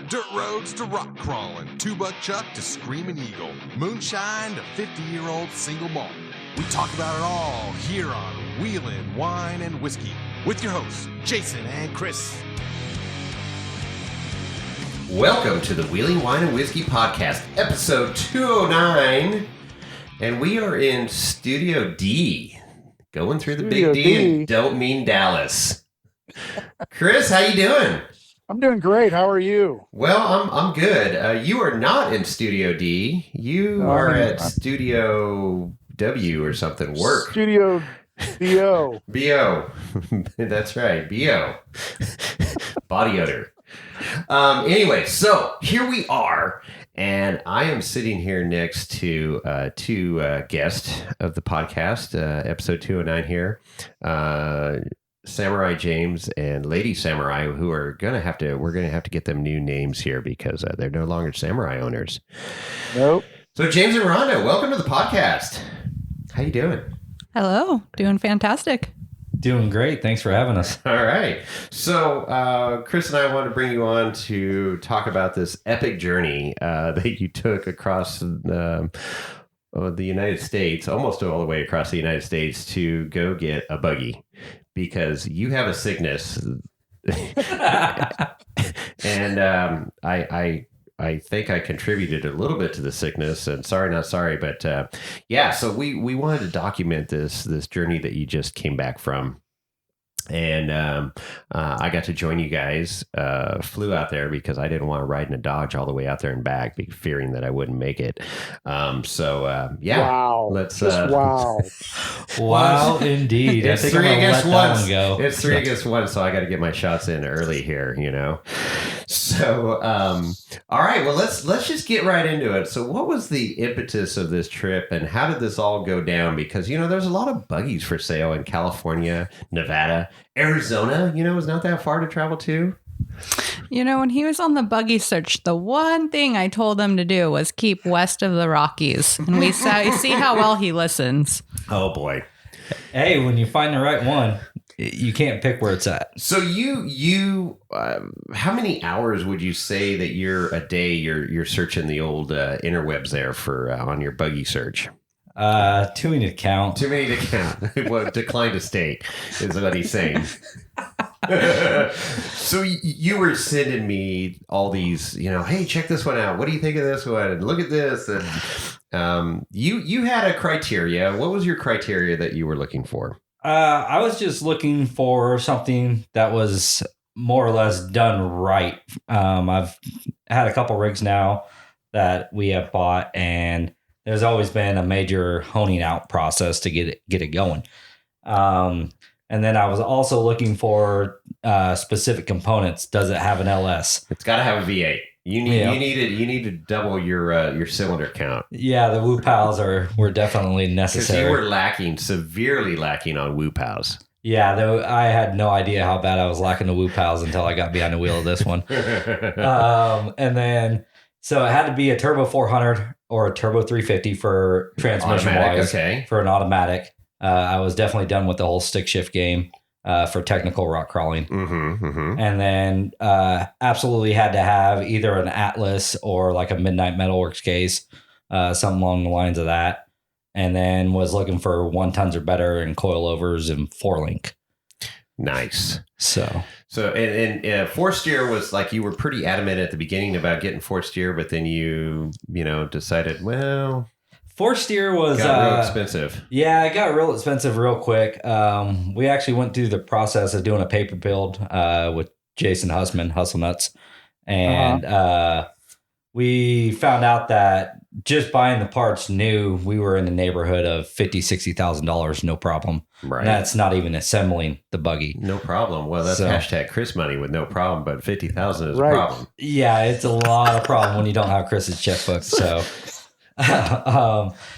Dirt roads to rock crawling, two-buck chuck to screaming eagle, moonshine to 50-year-old single malt. We talk about it all here on Wheelin' Wine and Whiskey with your hosts, Jason and Chris. Welcome to the Wheeling Wine and Whiskey Podcast, episode 209, and we are in Studio D, going through the Studio big D D. and don't mean Dallas. Chris, how you doing? I'm doing great. How are you? Well, I'm good. You are not in Studio D. You are at Studio W or something. Work. Studio BO. BO. That's right. BO. Body odor. Anyway, so here we are, and I am sitting here next to two guests of the podcast, episode 209 here, Samurai James and Lady Samurai, who are we're gonna have to get them new names here because they're no longer Samurai owners. Nope. So James and Rhonda, welcome to the podcast. How you doing? Hello, doing fantastic. Doing great. Thanks for having us. All right. So, Chris and I want to bring you on to talk about this epic journey that you took across the United States, almost all the way across the United States to go get a buggy because you have a sickness. And I think I contributed a little bit to the sickness, and sorry, not sorry, but yeah. So we wanted to document this journey that you just came back from, and I got to join you guys. Flew out there because I didn't want to ride in a Dodge all the way out there and back, fearing that I wouldn't make it. Yeah. Wow. Let's wow. Wow, indeed. It's I think 3 I'm gonna against let that 1. one go. It's 3 against 1, so I got to get my shots in early here, you know. So, all right. Well, let's just get right into it. So, what was the impetus of this trip, and how did this all go down? Because there's a lot of buggies for sale in California, Nevada, Arizona. Is not that far to travel to. When he was on the buggy search, the one thing I told him to do was keep west of the Rockies, and we see how well he listens. Oh boy. Hey, when you find the right one, you can't pick where it's at. So you how many hours would you say that you're searching the old interwebs there for on your buggy search? Too many to count. Too many to count. Well, decline to state is what he's saying. So you were sending me all these, hey, check this one out. What do you think of this one? And look at this. And you had a criteria. What was your criteria that you were looking for? I was just looking for something that was more or less done right. I've had a couple rigs now that we have bought, and there's always been a major honing out process to get it going. And then I was also looking for specific components. Does it have an LS? It's got to have a V8. You need to double your cylinder count. Yeah, the Woo Pals were definitely necessary. Because you were severely lacking on Woo Pals. Yeah, though I had no idea how bad I was lacking the Woo Pals until I got behind the wheel of this one. And then, so it had to be a turbo 400 or a turbo 350 for transmission wise. Okay. For an automatic. I was definitely done with the whole stick shift game for technical rock crawling. Mm-hmm, mm-hmm. And then absolutely had to have either an Atlas or like a Midnight Metalworks case, something along the lines of that. And then was looking for 1 tons or better and coilovers and 4-link. Nice. So and 4-steer was like you were pretty adamant at the beginning about getting 4-steer, but then you decided, well, 4-steer was got real expensive. Yeah, it got real expensive real quick. We actually went through the process of doing a paper build with Jason Hussman, Hustle Nuts, and we found out that just buying the parts new, we were in the neighborhood of $50,000-$60,000, no problem. Right. And that's not even assembling the buggy. No problem. Well, that's hashtag Chris money with no problem, but 50,000 is a problem. Yeah, it's a lot of problem when you don't have Chris's checkbook. So.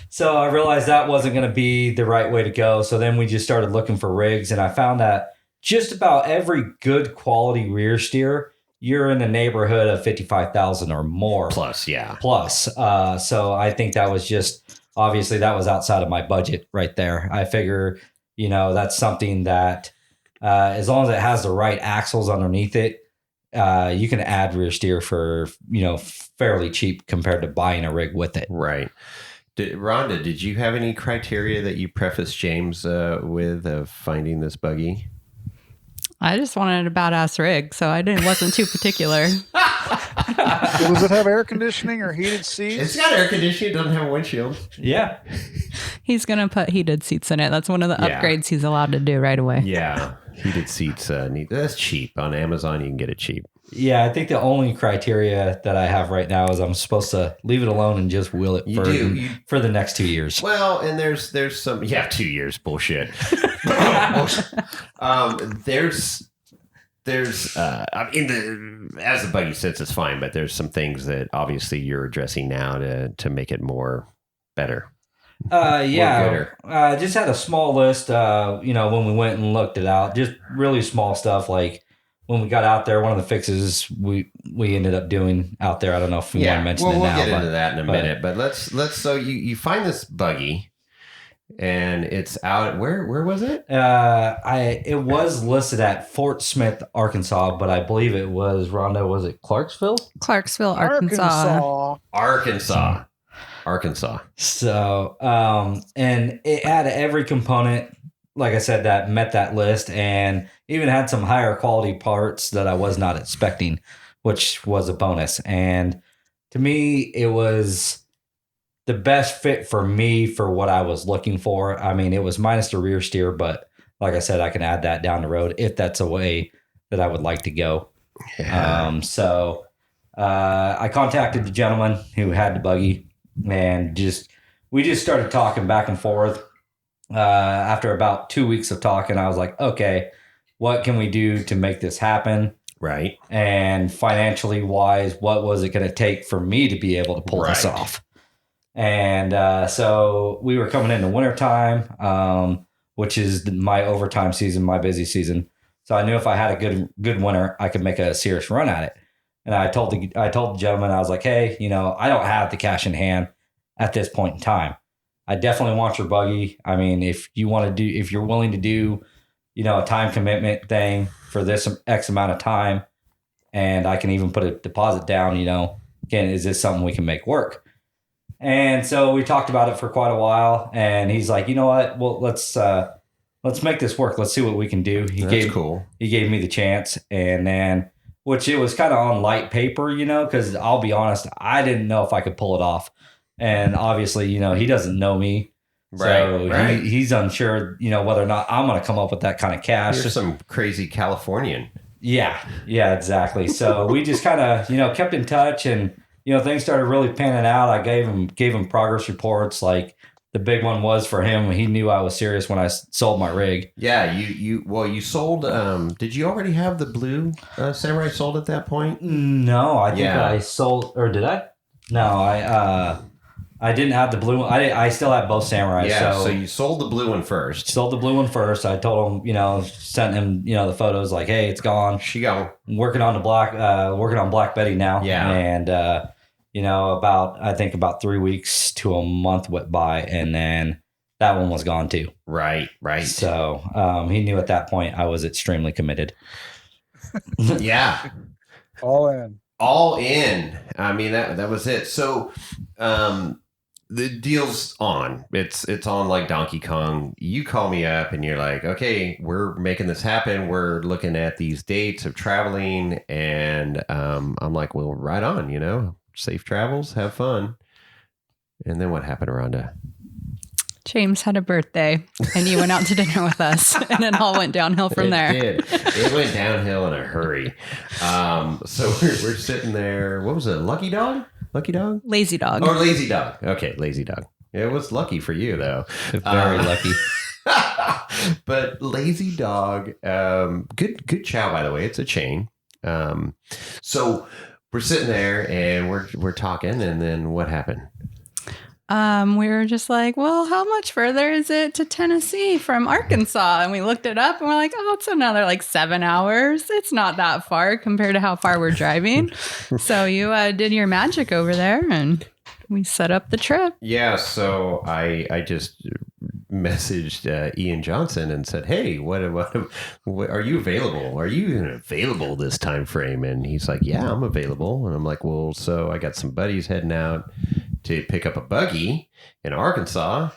So I realized that wasn't going to be the right way to go. So then we just started looking for rigs, and I found that just about every good quality rear steer, you're in the neighborhood of 55,000 or more. Plus, yeah. Plus. So I think that was just, obviously that was outside of my budget right there. I figure, that's something that as long as it has the right axles underneath it, you can add rear steer for, fairly cheap compared to buying a rig with it. Right. Rhonda, did you have any criteria that you prefaced James with of finding this buggy? I just wanted a badass rig, so wasn't too particular. Does it have air conditioning or heated seats? It's got air conditioning. It doesn't have a windshield. Yeah. He's going to put heated seats in it. That's one of the upgrades he's allowed to do right away. Yeah. Heated seats. That's cheap. On Amazon, you can get it cheap. Yeah, I think the only criteria that I have right now is I'm supposed to leave it alone and just wheel it for the next 2 years. Well, and there's some 2 years bullshit. There's as the buggy sits, it's fine, but there's some things that obviously you're addressing now to make it more better. Just had a small list. When we went and looked it out, just really small stuff like. When we got out there, one of the fixes we ended up doing out there. I don't know if we want to mention it now. We'll get into that in a minute. But let's. So you find this buggy, and it's out. Where was it? It was listed at Fort Smith, Arkansas, but I believe it was Rhonda. Was it Clarksville? Clarksville, Arkansas. Arkansas. So, and it had every component. Like I said, that met that list and even had some higher quality parts that I was not expecting, which was a bonus. And to me, it was the best fit for me for what I was looking for. I mean, it was minus the rear steer, but like I said, I can add that down the road if that's a way that I would like to go. Yeah. I contacted the gentleman who had the buggy and we just started talking back and forth. After about 2 weeks of talking, I was like, okay, what can we do to make this happen? Right. And financially wise, what was it going to take for me to be able to pull this off? And so we were coming into wintertime, which is my overtime season, my busy season. So I knew if I had a good winter, I could make a serious run at it. And I told the gentleman, I was like, hey, I don't have the cash in hand at this point in time. I definitely want your buggy. I mean, if you're willing to do, a time commitment thing for this X amount of time, and I can even put a deposit down, is this something we can make work? And so we talked about it for quite a while, and he's like, you know what? Well, let's make this work. Let's see what we can do. He gave me the chance, and then, which it was kind of on light paper, because I'll be honest, I didn't know if I could pull it off. And obviously, he doesn't know me. Right. He's unsure, whether or not I'm going to come up with that kind of cash. You're some crazy Californian. Yeah, exactly. So we just kind of, kept in touch and, things started really panning out. I gave him progress reports. Like the big one was for him. He knew I was serious when I sold my rig. Yeah. You sold, did you already have the blue Samurai sold at that point? No, I think I sold, or did I? No, I didn't have the blue one. I still have both Samurais. Yeah, so you sold the blue one first. Sold the blue one first. I told him, sent him, the photos like, hey, it's gone. She gone. Working on Black Betty now. Yeah. And, about 3 weeks to a month went by, and then that one was gone too. Right. So he knew at that point I was extremely committed. Yeah. All in. I mean, that was it. So, the deal's on. It's on like Donkey Kong. You call me up and you're like, okay, we're making this happen. We're looking at these dates of traveling. And I'm like, well, right on, safe travels, have fun. And then what happened, Rhonda? James had a birthday and you went out to dinner with us and it all went downhill from there. It went downhill in a hurry. So we're sitting there. What was it? Lucky Dog? Lazy Dog. Or Lazy Dog. Okay, Lazy Dog. It was lucky for you, though. Very lucky. But Lazy Dog, good chow, by the way. It's a chain. So we're sitting there and we're talking, and then what happened? We were just like, well, how much further is it to Tennessee from Arkansas? And we looked it up and we're like, oh, it's another 7 hours. It's not that far compared to how far we're driving. So you did your magic over there and we set up the trip. Yeah. So I just messaged Ian Johnson and said, "Hey, what are you available? Are you even available this time frame?" And he's like, "Yeah, I'm available." And I'm like, "Well, so I got some buddies heading out to pick up a buggy in Arkansas."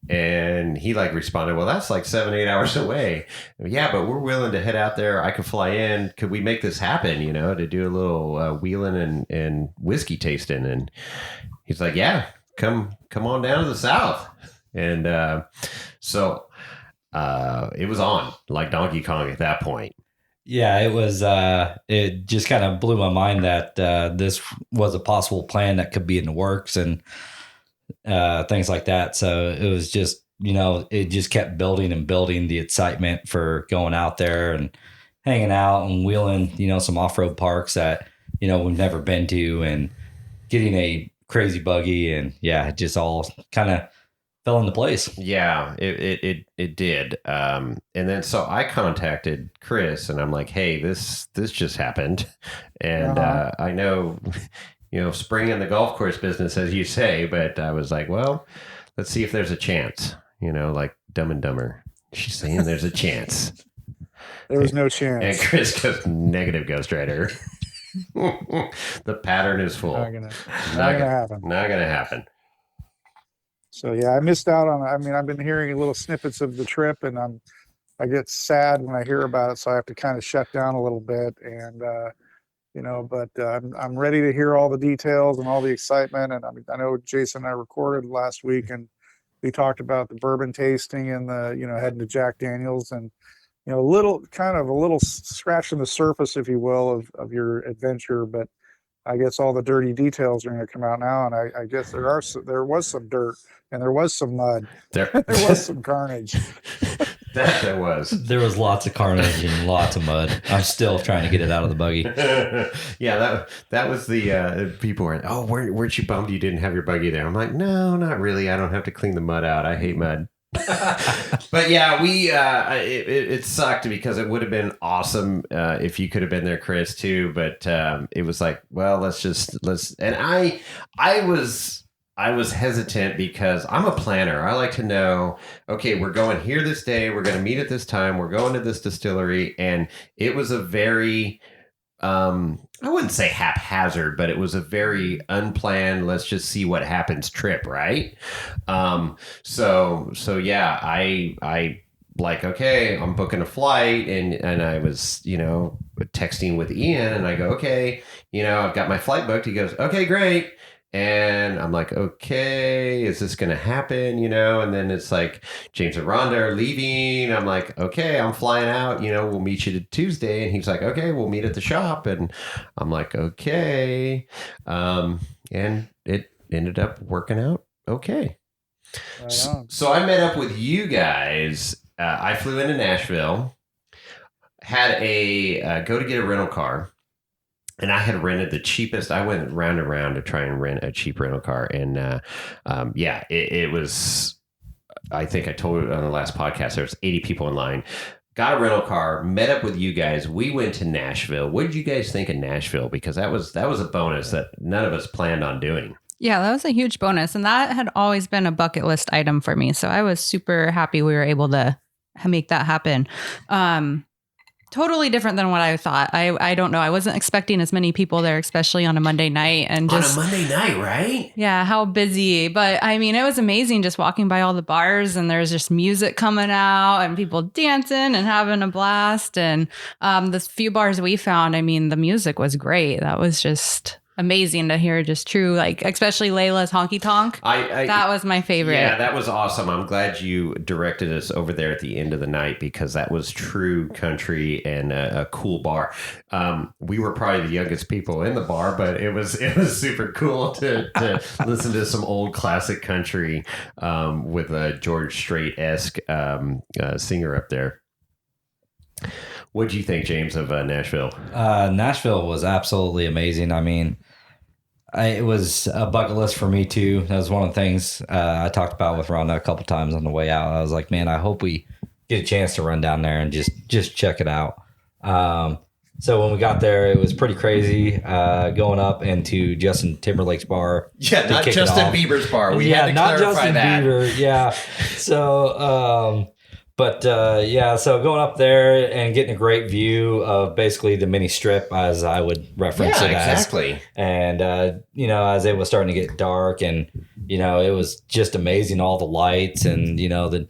And he like responded, "Well, that's like 7-8 hours away." "Yeah, but we're willing to head out there. I could fly in. Could we make this happen, to do a little wheeling and whiskey tasting?" And he's like, "Yeah, come on down to the South." And so it was on like Donkey Kong at that point. Yeah, it was. It just kind of blew my mind that this was a possible plan that could be in the works and things like that. So it was just, it just kept building and building the excitement for going out there and hanging out and wheeling, some off-road parks that, we've never been to, and getting a crazy buggy. And yeah, it just all kind of fell into place. Yeah, it did. And then so I contacted Chris and I'm like, "Hey, this just happened." And I know, spring in the golf course business, as you say, but I was like, well, let's see if there's a chance, like Dumb and Dumber. She's saying there's a chance. There was no chance. And Chris goes, "Negative, Ghost Rider." The pattern is full. Not gonna happen. Not gonna happen. So yeah, I missed out on. I mean, I've been hearing little snippets of the trip, and I get sad when I hear about it, so I have to kind of shut down a little bit. And but I'm ready to hear all the details and all the excitement. And I know Jason and I recorded last week, and we talked about the bourbon tasting and the heading to Jack Daniel's, and a little scratching the surface, if you will, of your adventure. But I guess all the dirty details are going to come out now, and I guess there was some dirt and there was some mud, there was some carnage. That there was. There was lots of carnage and lots of mud. I'm still trying to get it out of the buggy. Yeah, that was the people were, "Oh, weren't you bummed you didn't have your buggy there?" I'm like, "No, not really. I don't have to clean the mud out. I hate mud." But yeah, it sucked because it would have been awesome if you could have been there, Chris, too. But it was like, well, let's. And I was hesitant because I'm a planner. I like to know, okay, we're going here this day. We're going to meet at this time. We're going to this distillery. And it was a very, I wouldn't say haphazard, but it was a very unplanned, let's just see what happens trip, right? So yeah, I like, okay, I'm booking a flight, and I was, texting with Ian, and I go, okay, I've got my flight booked. He goes, okay, great. And I'm like, okay, is this going to happen? And then it's like James and Rhonda are leaving. I'm like, okay, I'm flying out, we'll meet you Tuesday. And he's like, okay, we'll meet at the shop. And I'm like, okay. And it ended up working out okay. Right so I met up with you guys. I flew into Nashville, had a go to get a rental car. And I had rented the cheapest. I went round and round to try and rent a cheap rental car. And it was, I think I told you on the last podcast, there was 80 people in line. Got a rental car, met up with you guys. We went to Nashville. What did you guys think of Nashville? Because that was a bonus that none of us planned on doing. Yeah, that was a huge bonus. And that had always been a bucket list item for me. So I was super happy we were able to make that happen. Totally different than what I thought. I don't know. I wasn't expecting as many people there, especially on a Monday night. And just on a Monday night, right? Yeah, how busy. But I mean, it was amazing just walking by all the bars, and there's just music coming out and people dancing and having a blast. And the few bars we found, I mean, the music was great. That was just amazing to hear, just true, like especially Layla's Honky Tonk. That was my favorite. Yeah, that was awesome. I'm glad you directed us over there at the end of the night, because that was true country and a cool bar. We were probably the youngest people in the bar, but it was super cool to listen to some old classic country with a George Strait-esque singer up there. What do you think, James, of Nashville? Nashville was absolutely amazing. I mean, it was a bucket list for me too. That was one of the things I talked about with Rhonda a couple times on the way out. I was like, man, I hope we get a chance to run down there and just check it out. So when we got there, it was pretty crazy going up into Justin Timberlake's bar. Yeah, not kick it Justin off. Bieber's bar. We Yeah, had to not clarify Justin that. Bieber. Yeah. So, so going up there and getting a great view of basically the mini strip, as I would reference Yeah, it as. exactly. And, as it was starting to get dark and, it was just amazing, all the lights and, all the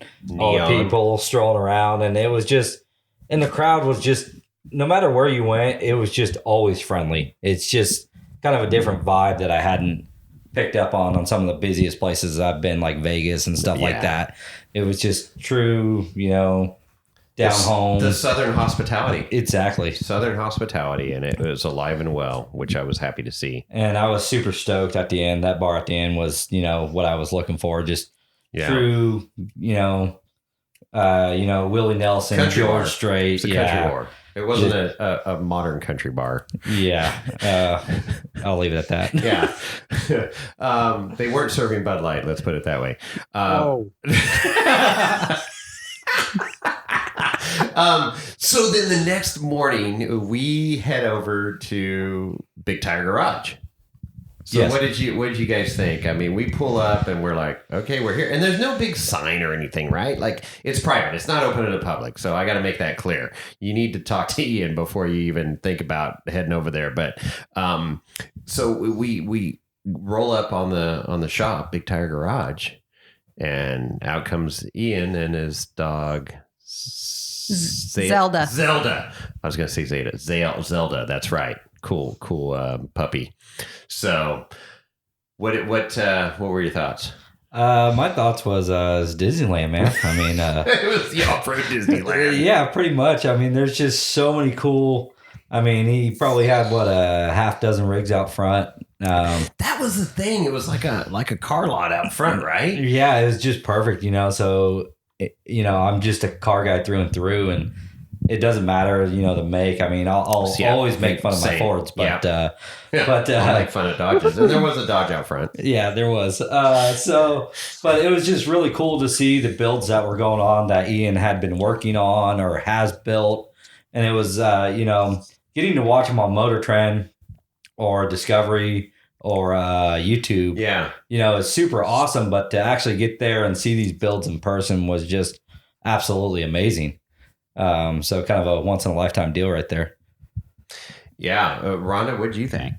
people strolling around. And it was just, and the crowd was just, no matter where you went, it was just always friendly. It's just kind of a different vibe that I hadn't picked up on some of the busiest places I've been, like Vegas and stuff like that. It was just true, down home. The Southern hospitality. Exactly. Southern hospitality, and it was alive and well, which I was happy to see. And I was super stoked at the end. That bar at the end was, what I was looking for. Just true, Willie Nelson, Country George bar. Strait. It's a country bar. It wasn't a modern country bar. Yeah. I'll leave it at that. Yeah. They weren't serving Bud Light, let's put it that way. So then the next morning, we head over to Big Tire Garage. So Yes. what did you guys think? I mean, we pull up and we're like, okay, we're here. And there's no big sign or anything, right? Like, it's private. It's not open to the public. So I got to make that clear. You need to talk to Ian before you even think about heading over there. But so we roll up on the shop, Big Tire Garage, and out comes Ian and his dog Zelda. I was going to say Zeta. Zelda. That's right. Cool puppy. So, what were your thoughts? My thoughts was Disneyland, man. I mean, It was the off-road Disneyland. yeah, pretty much. I mean, there's just so many cool. I mean, he probably had a half dozen rigs out front. That was the thing. It was like a car lot out front, right? Yeah, it was just perfect. So, I'm just a car guy through and through, and it doesn't matter, the make. I mean, I'll always make fun of my Fords, but I'll make fun of Dodges. And there was a Dodge out front. Yeah, there was. But it was just really cool to see the builds that were going on that Ian had been working on or has built, and it was getting to watch them on Motor Trend or Discovery or YouTube. Yeah, it's super awesome. But to actually get there and see these builds in person was just absolutely amazing. So kind of a once in a lifetime deal right there. Yeah. Rhonda, what did you think?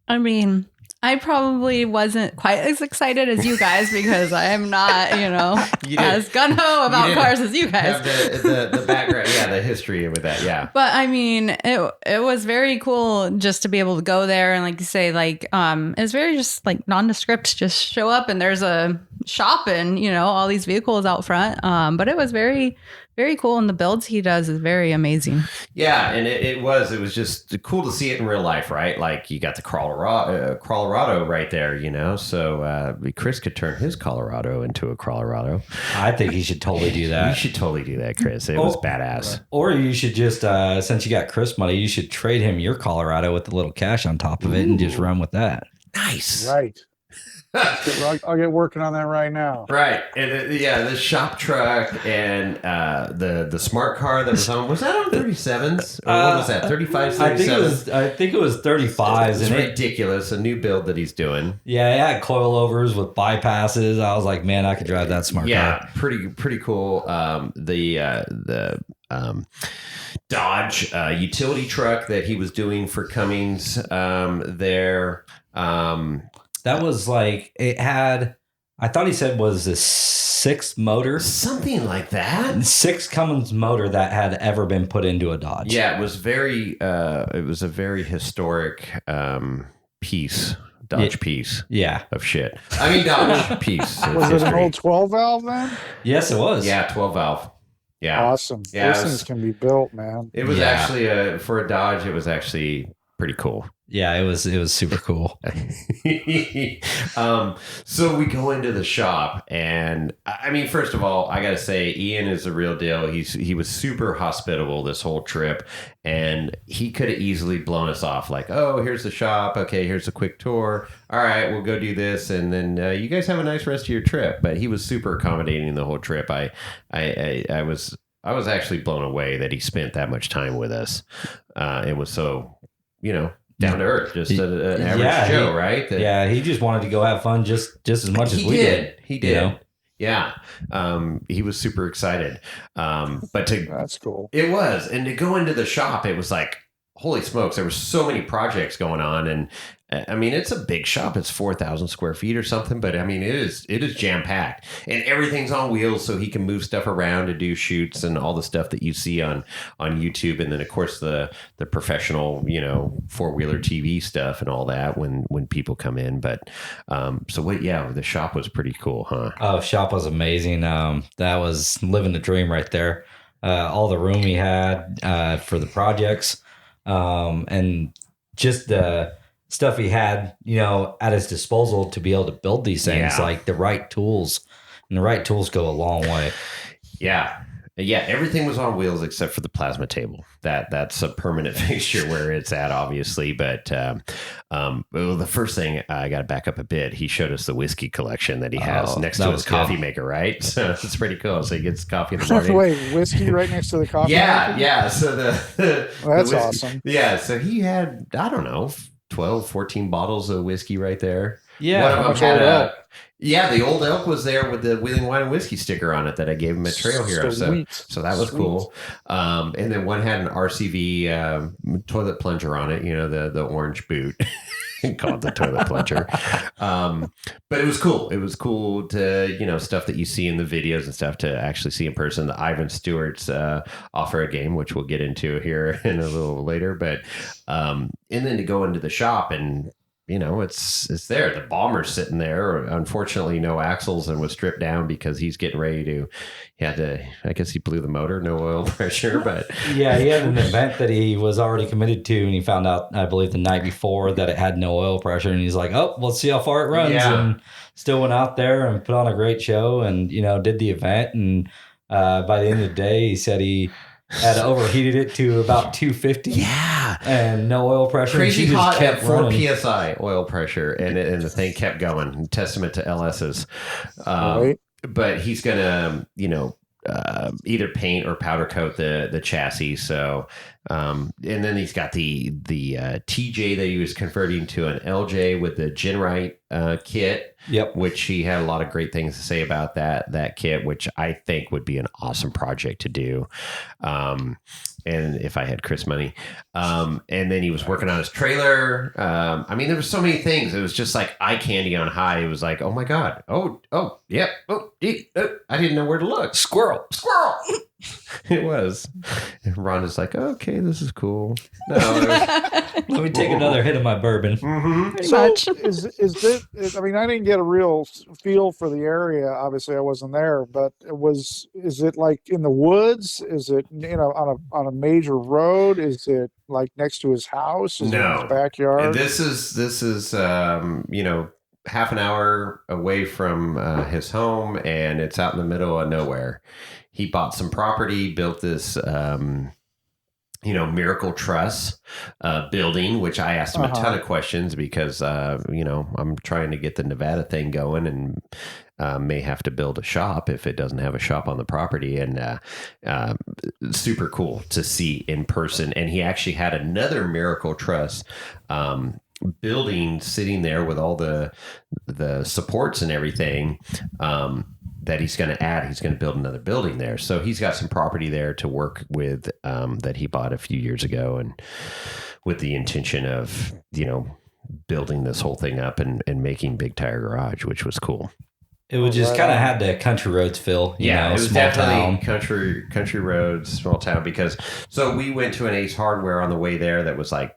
I mean, I probably wasn't quite as excited as you guys because I am not, as gung-ho about cars as you guys. Have the background, the history with that, yeah. But I mean, it was very cool just to be able to go there and like you say, like it's very just like nondescript. Just show up and there's a shop and all these vehicles out front. But it was very, very cool, and the builds he does is very amazing. Yeah, and it was just cool to see it in real life, right? Like you got the Colorado right there, So Chris could turn his Colorado into a Colorado. I think he should totally do that. You should totally do that, Chris. It was badass. Or you should just, since you got Chris money, you should trade him your Colorado with a little cash on top of it and just run with that. Nice. Right. I'll get working on that right now. Right. And the shop truck and the smart car that was was that on 37s? Or what was that? 35s, 37s? I think it was 35s. It's and ridiculous. A new build that he's doing. Yeah, it had coilovers with bypasses. I was like, man, I could drive that smart car. Yeah, pretty cool. The Dodge utility truck that he was doing for Cummins there. That was like, it had, I thought he said was the sixth motor. Something like that. Sixth Cummins motor that had ever been put into a Dodge. Yeah, it was a very historic piece. Dodge piece. Yeah. Of shit. I mean, Dodge piece. Was it an old 12 valve then? Yes, it was. Yeah, 12 valve. Yeah. Awesome. Yeah, Those things can be built, man. It was actually, for a Dodge, it was actually pretty cool. Yeah, it was super cool. So we go into the shop, and I mean, first of all, I gotta say, Ian is the real deal. He was super hospitable this whole trip, and he could have easily blown us off. Like, oh, here's the shop. Okay, here's a quick tour. All right, we'll go do this, and then you guys have a nice rest of your trip. But he was super accommodating the whole trip. I was I was actually blown away that he spent that much time with us. It was so, down to earth, just an average Joe, right? He just wanted to go have fun just as much as we did. He did. Yeah. He was super excited. That's cool. It was. And to go into the shop, it was like, holy smokes, there were so many projects going on. And I mean, it's a big shop. It's 4,000 square feet or something, but I mean, it is jam packed and everything's on wheels. So he can move stuff around to do shoots and all the stuff that you see on YouTube. And then of course the professional, 4-wheeler TV stuff and all that when people come in. But, the shop was pretty cool, huh? Oh, shop was amazing. That was living the dream right there. All the room he had, for the projects, and just the stuff he had, at his disposal to be able to build these things, like the right tools, and the right tools go a long way. Yeah. Everything was on wheels except for the plasma table. That's a permanent fixture where it's at, obviously. But the first thing, I got to back up a bit. He showed us the whiskey collection that he has next to his coffee maker, right? So it's pretty cool. So he gets coffee in the morning. Wait, whiskey right next to the coffee maker? Yeah. So that's awesome. Yeah. So he had, I don't know, 12, 14 bottles of whiskey right there. Yeah. One of them had the old elk was there with the Wheeling Wine and Whiskey sticker on it that I gave him at Trail Hero. So that was cool. And then one had an RCV toilet plunger on it, the orange boot. Called the toilet plunger. But it was cool. It was cool to, stuff that you see in the videos and stuff to actually see in person. The Ivan Stewart's offer a game, which we'll get into here in a little later. But and then to go into the shop and it's there. The bomber's sitting there. Unfortunately, no axles and was stripped down because he's getting ready to. I guess he blew the motor, no oil pressure. But yeah, he had an event that he was already committed to, and he found out, I believe, the night before that it had no oil pressure, and he's like, "Oh, let's see how far it runs." Yeah. And still went out there and put on a great show, and did the event. And by the end of the day, he said he had overheated it to about 250. Yeah. And no oil pressure. Crazy hot at 4 running. PSI oil pressure. And the thing kept going. Testament to LS's. Right. But he's going to, either paint or powder coat the chassis. So, and then he's got the TJ that he was converting to an LJ with the Genrite kit. Yep. Which he had a lot of great things to say about that kit, which I think would be an awesome project to do. And if I had Chris money, and then he was working on his trailer. There were so many things. It was just like eye candy on high. It was like, oh my God. Oh, yep. Oh, I didn't know where to look. Squirrel. It was. And Rhonda's like, okay, this is cool. No, let me take another hit of my bourbon. Mm-hmm. Pretty So much. I didn't get a real feel for the area. Obviously, I wasn't there, but is it like in the woods? Is it, on a major road? Is it like next to his house? Is it in his backyard? And this is half an hour away from his home, and it's out in the middle of nowhere. He bought some property, built this, Miracle Truss building, which I asked him a ton of questions because, I'm trying to get the Nevada thing going and may have to build a shop if it doesn't have a shop on the property. And super cool to see in person. And he actually had another Miracle Truss building sitting there with all the supports and everything that he's going to add. He's going to build another building there. So he's got some property there to work with that he bought a few years ago, and with the intention of, building this whole thing up and making Big Tire Garage, which was cool. It was just kind of had the country roads feel. It was small definitely town. country roads, small town. So we went to an Ace Hardware on the way there that was like,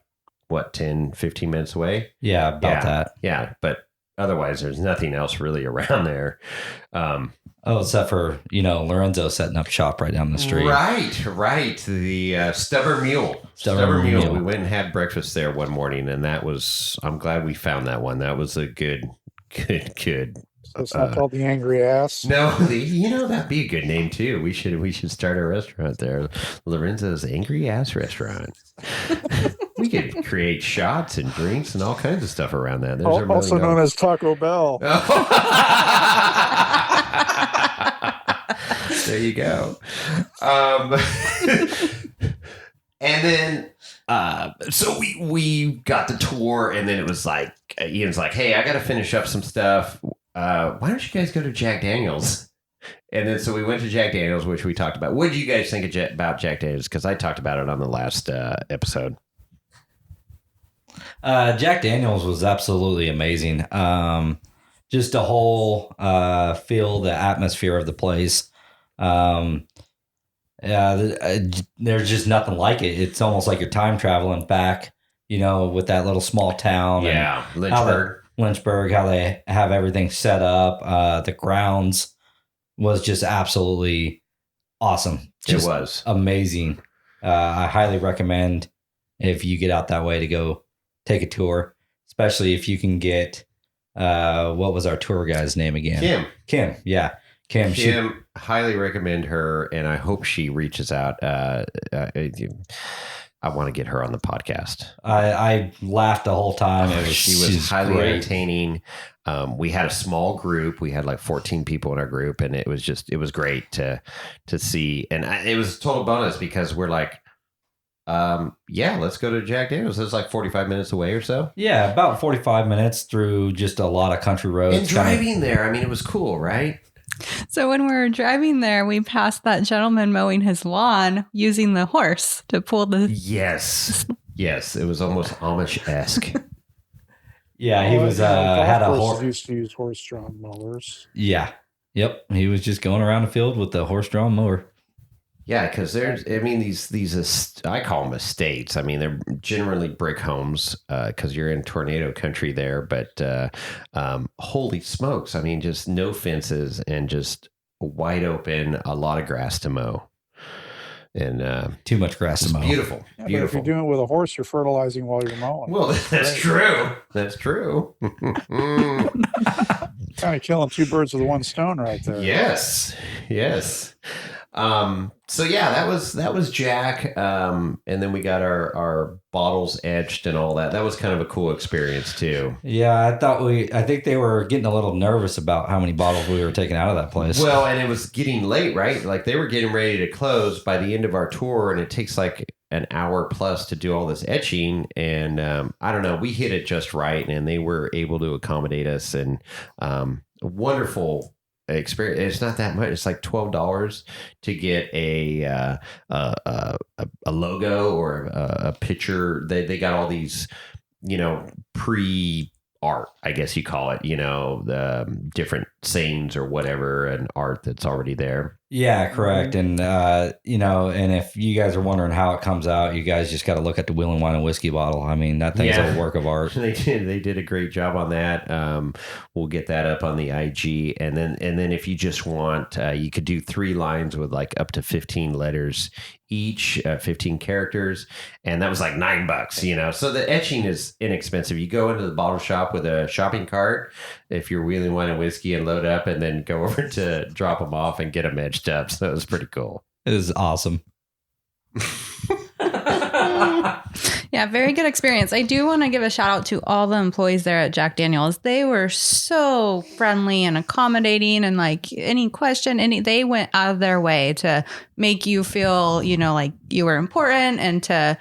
10, 15 minutes away? Yeah, about that. Yeah, but otherwise, there's nothing else really around there. Except for, Lorenzo setting up shop right down the street. Right. The Stubborn Mule. Stubborn Mule. We went and had breakfast there one morning, and I'm glad we found that one. That was a good. So it's not called the Angry Ass. No, that'd be a good name too. We should start a restaurant there, Lorenzo's Angry Ass Restaurant. We could create shots and drinks and all kinds of stuff around that. There's also known as Taco Bell. There you go. And then, so we got the tour, and then it was like, Ian's like, hey, I got to finish up some stuff. Why don't you guys go to Jack Daniels? And then, so we went to Jack Daniels, which we talked about. What did you guys think about Jack Daniels? Because I talked about it on the last episode. Jack Daniels was absolutely amazing. Just the whole feel, the atmosphere of the place. There's just nothing like it. It's almost like you're time traveling back, with that little small town. Yeah, Lynchburg, how they have everything set up. The grounds was just absolutely awesome. Just it was amazing. I highly recommend if you get out that way to go take a tour, especially if you can get, what was our tour guide's name again? Kim. Yeah. Kim, highly recommend her, and I hope she reaches out. I want to get her on the podcast. I laughed the whole time. She was highly entertaining. We had a small group. We had like 14 people in our group, and it was great to see. And it was a total bonus because we're like, let's go to Jack Daniels. It's like 45 minutes away or so. Yeah, about 45 minutes through just a lot of country roads. And driving there, I mean, it was cool, right? So when we were driving there, we passed that gentleman mowing his lawn using the horse to pull the... Yes, it was almost Amish-esque. Yeah, he was had a horse. Used to use horse-drawn mowers. Yeah, yep. He was just going around the field with the horse-drawn mower. Yeah, because these I call them estates. I mean, they're generally brick homes because you're in tornado country there. But holy smokes, I mean, just no fences and just wide open, a lot of grass to mow. And too much grass to mow. Beautiful. Yeah, but if you're doing it with a horse, you're fertilizing while you're mowing. Well, that's true. That's true. Kind of killing two birds with one stone right there. Yes. So yeah, that was Jack. And then we got our bottles etched and all that. That was kind of a cool experience too. Yeah, I think they were getting a little nervous about how many bottles we were taking out of that place. Well, and it was getting late, right? Like they were getting ready to close by the end of our tour, and it takes like an hour plus to do all this etching. And I don't know, we hit it just right, and they were able to accommodate us, and wonderful experience. It's not that much. It's like $12 to get a logo or a picture. They got all these, pre art, I guess you call it, the different sayings or whatever, and art that's already there. Yeah, correct. And, and if you guys are wondering how it comes out, you guys just got to look at the Wheel and Wine and Whiskey bottle. I mean, that thing's a work of art. They did a great job on that. We'll get that up on the IG. And then if you just want, you could do 3 lines with like up to 15 letters each, 15 characters. And that was like $9, So the etching is inexpensive. You go into the bottle shop with a shopping cart, if you're Wheeling Wine and Whiskey, and load up, and then go over to drop them off and get them etched up. So it was pretty cool. It was awesome. Yeah, very good experience. I do want to give a shout out to all the employees there at Jack Daniels. They were so friendly and accommodating, and like any question, they went out of their way to make you feel, like you were important and to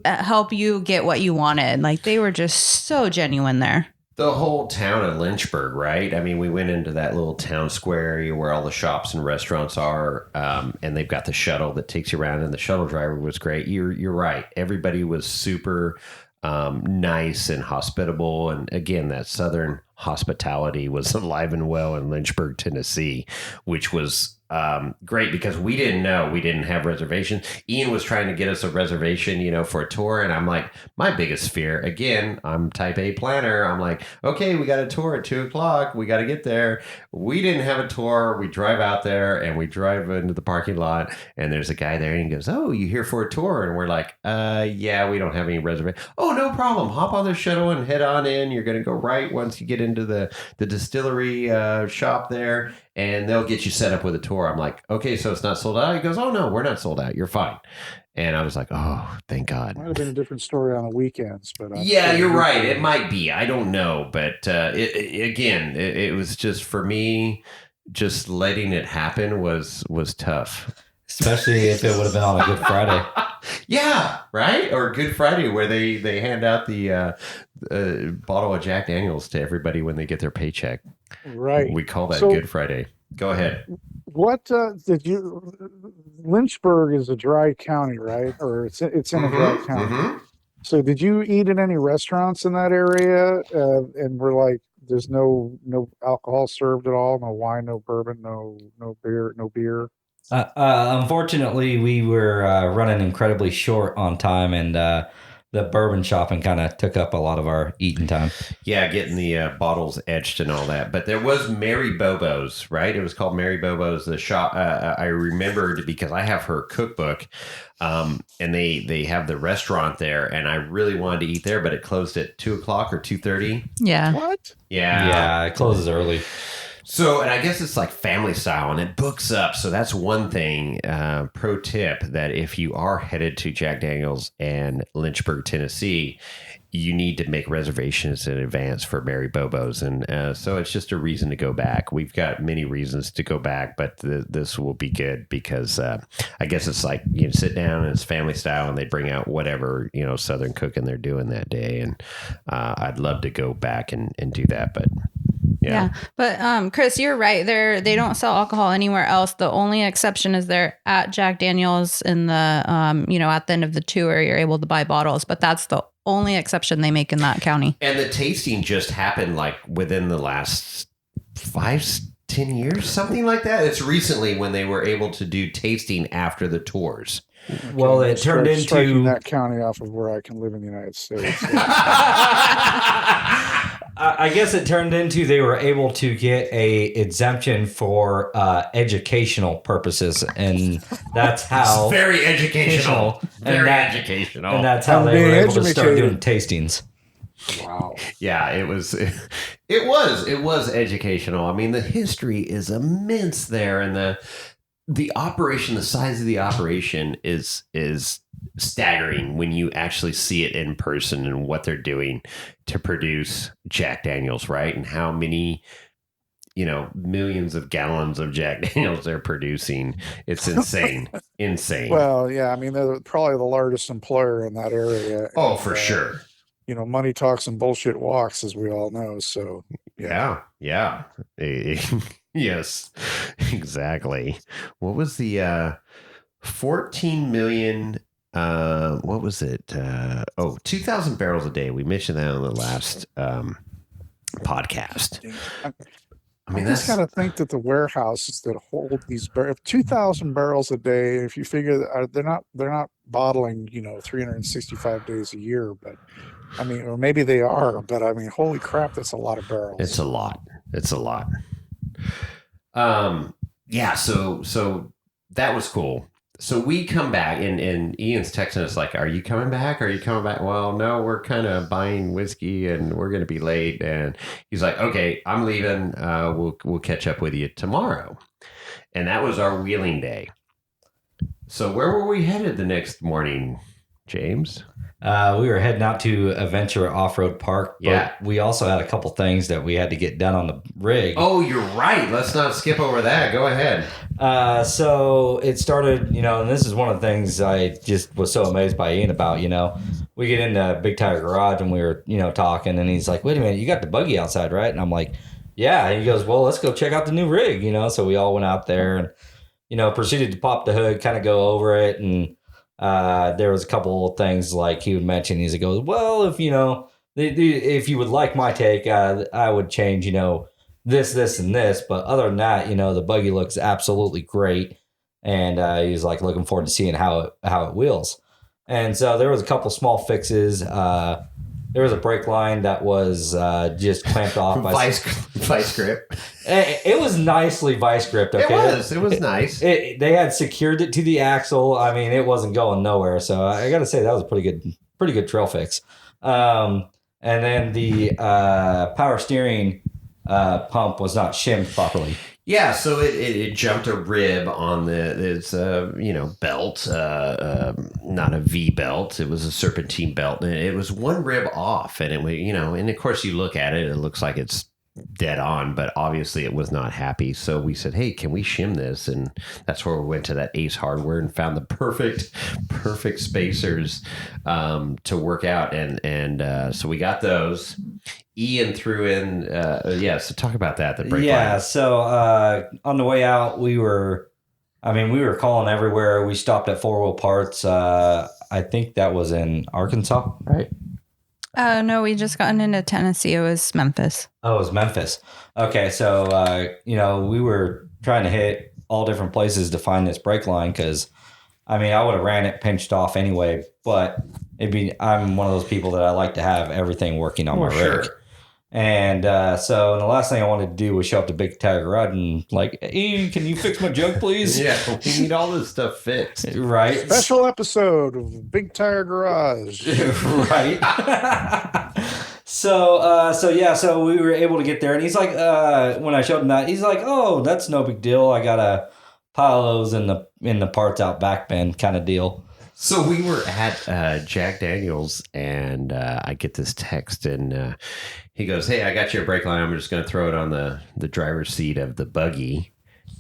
help you get what you wanted. Like they were just so genuine there. The whole town of Lynchburg, right? I mean, we went into that little town square area where all the shops and restaurants are, and they've got the shuttle that takes you around, and the shuttle driver was great. You're right. Everybody was super nice and hospitable, and again, that Southern hospitality was alive and well in Lynchburg, Tennessee, which was great because we didn't know. We didn't have reservations. Ian was trying to get us a reservation, for a tour. And I'm like, my biggest fear, again, I'm type A planner. I'm like, okay, we got a tour at 2:00. We got to get there. We didn't have a tour. We drive out there and we drive into the parking lot, and there's a guy there, and he goes, oh, you here for a tour? And we're like, yeah, we don't have any reservation. Oh, no problem. Hop on the shuttle and head on in. You're going to go right once you get into the distillery shop there, and they'll get you set up with a tour. I'm like, okay, so it's not sold out? He goes, oh, no, we're not sold out. You're fine. And I was like, oh, thank God. Might have been a different story on the weekends. But yeah, you're right. It might be. I don't know. But it was just, for me, just letting it happen was tough. Especially if it would have been on a Good Friday. Yeah, right? Or Good Friday, where they hand out the bottle of Jack Daniels to everybody when they get their paycheck. Right. We call that So- Good Friday. Go ahead. What did you? Lynchburg is a dry county, right? Or it's in a dry county. mhm. So did you eat at any restaurants in that area? And we're like, there's no alcohol served at all, no wine, no bourbon, no beer. Unfortunately, we were running incredibly short on time, and the bourbon shopping kind of took up a lot of our eating time. Yeah, getting the bottles etched and all that. But there was Mary Bobo's, right? It was called Mary Bobo's. The shop I remembered because I have her cookbook, and they have the restaurant there, and I really wanted to eat there, but it closed at 2:00 or 2:30. Yeah. What? Yeah, it closes early. So, and I guess it's like family style and it books up. So that's one thing, pro tip, that if you are headed to Jack Daniels and Lynchburg, Tennessee, you need to make reservations in advance for Mary Bobo's. And so it's just a reason to go back. We've got many reasons to go back, but this will be good because I guess it's like, you know, sit down and it's family style and they bring out whatever, you know, Southern cooking they're doing that day. And I'd love to go back and do that, but yeah. But Chris, you're right. They don't sell alcohol anywhere else. The only exception is they're at Jack Daniels in the at the end of the tour, you're able to buy bottles, but that's the only exception they make in that county. And the tasting just happened like within the last 5-10 years, something like that. It's recently when they were able to do tasting after the tours. Well, it turned striking into that county off of where I can live in the United States. I guess it turned into they were able to get a exemption for educational purposes, and that's how It's very educational. And Very that- educational. and that's how I'm they were being able to start educated. doing tastings. Wow. Yeah, it was educational. I mean, the history is immense there, and the operation, the size of the operation is staggering when you actually see it in person and what they're doing to produce Jack Daniels, right? And how many, millions of gallons of Jack Daniels they're producing. It's insane. Insane. Well, yeah, I mean, they're probably the largest employer in that area. Oh, and, for sure. Money talks and bullshit walks, as we all know. So, Yeah. Yes, exactly. What was the 14 million? What was it? 2,000 barrels a day. We mentioned that on the last podcast. I mean, I just got to think that the warehouses that hold these 2,000 barrels a day, if you figure that they're not bottling, 365 days a year, but I mean, or maybe they are, but I mean, holy crap, that's a lot of barrels. It's a lot. Yeah. So that was cool. So we come back and Ian's texting us like, are you coming back? Well, no, we're kind of buying whiskey and we're going to be late. And he's like, okay, I'm leaving. We'll catch up with you tomorrow. And that was our wheeling day. So where were we headed the next morning, James? We were heading out to Adventure Off-Road Park. But Yeah. we also had a couple things that we had to get done on the rig. Oh, you're right. Let's not skip over that. Go ahead. So it started, and this is one of the things I just was so amazed by Ian about, we get into Big Tire Garage and we were, talking and he's like, wait a minute, you got the buggy outside, right? And I'm like, yeah. And he goes, well, let's go check out the new rig, So we all went out there and, proceeded to pop the hood, kind of go over it. And there was a couple of things like he would mention. He goes, well, if if you would like my take, I would change, this, and this. But other than that, the buggy looks absolutely great. And he's like looking forward to seeing how it wheels. And so there was a couple small fixes. There was a brake line that was just clamped off by Vice grip. It was nicely vice gripped. Okay? It was nice. They had secured it to the axle. I mean, it wasn't going nowhere. So I got to say that was a pretty good trail fix. And then the power steering pump was not shimmed properly. Yeah, so it jumped a rib on its belt, not a V belt. It was a serpentine belt, and it was one rib off, and it was and of course you look at it, it looks like it's dead on, but obviously it was not happy. So we said, hey, can we shim this? And that's where we went to that Ace Hardware and found the perfect spacers to work out. And so we got those. Ian threw in, so talk about that. The brake line. So on the way out, we were calling everywhere. We stopped at 4 Wheel Parts. I think that was in Arkansas, right? No, we just gotten into Tennessee. It was Memphis. Oh, it was Memphis. Okay, so we were trying to hit all different places to find this brake line because, I would have ran it pinched off anyway. But I'm one of those people that I like to have everything working on my rig. And so the last thing I wanted to do was show up to Big Tire Garage and like, Ian, can you fix my jug, please? Yeah, we need all this stuff fixed. Right. Special episode of Big Tire Garage. Right. So we were able to get there. And he's like, when I showed him that, he's like, oh, that's no big deal. I got a pile of those in the parts out back bin kind of deal. So we were at Jack Daniels, and I get this text, and he goes, hey, I got your brake line. I'm just going to throw it on the driver's seat of the buggy.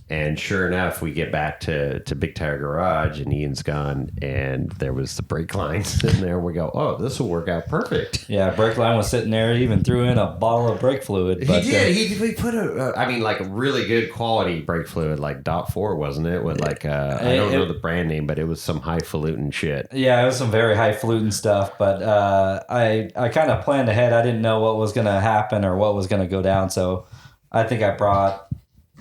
And sure enough, we get back to Big Tire Garage, and Ian's gone, and there was the brake line sitting there. We go, oh, this will work out perfect. Yeah, brake line was sitting there. He even threw in a bottle of brake fluid. He did. He put like a really good quality brake fluid, like .4, wasn't it? With like, I don't know the brand name, but it was some highfalutin shit. Yeah, it was some very highfalutin stuff, but I kind of planned ahead. I didn't know what was going to happen or what was going to go down, so I think I brought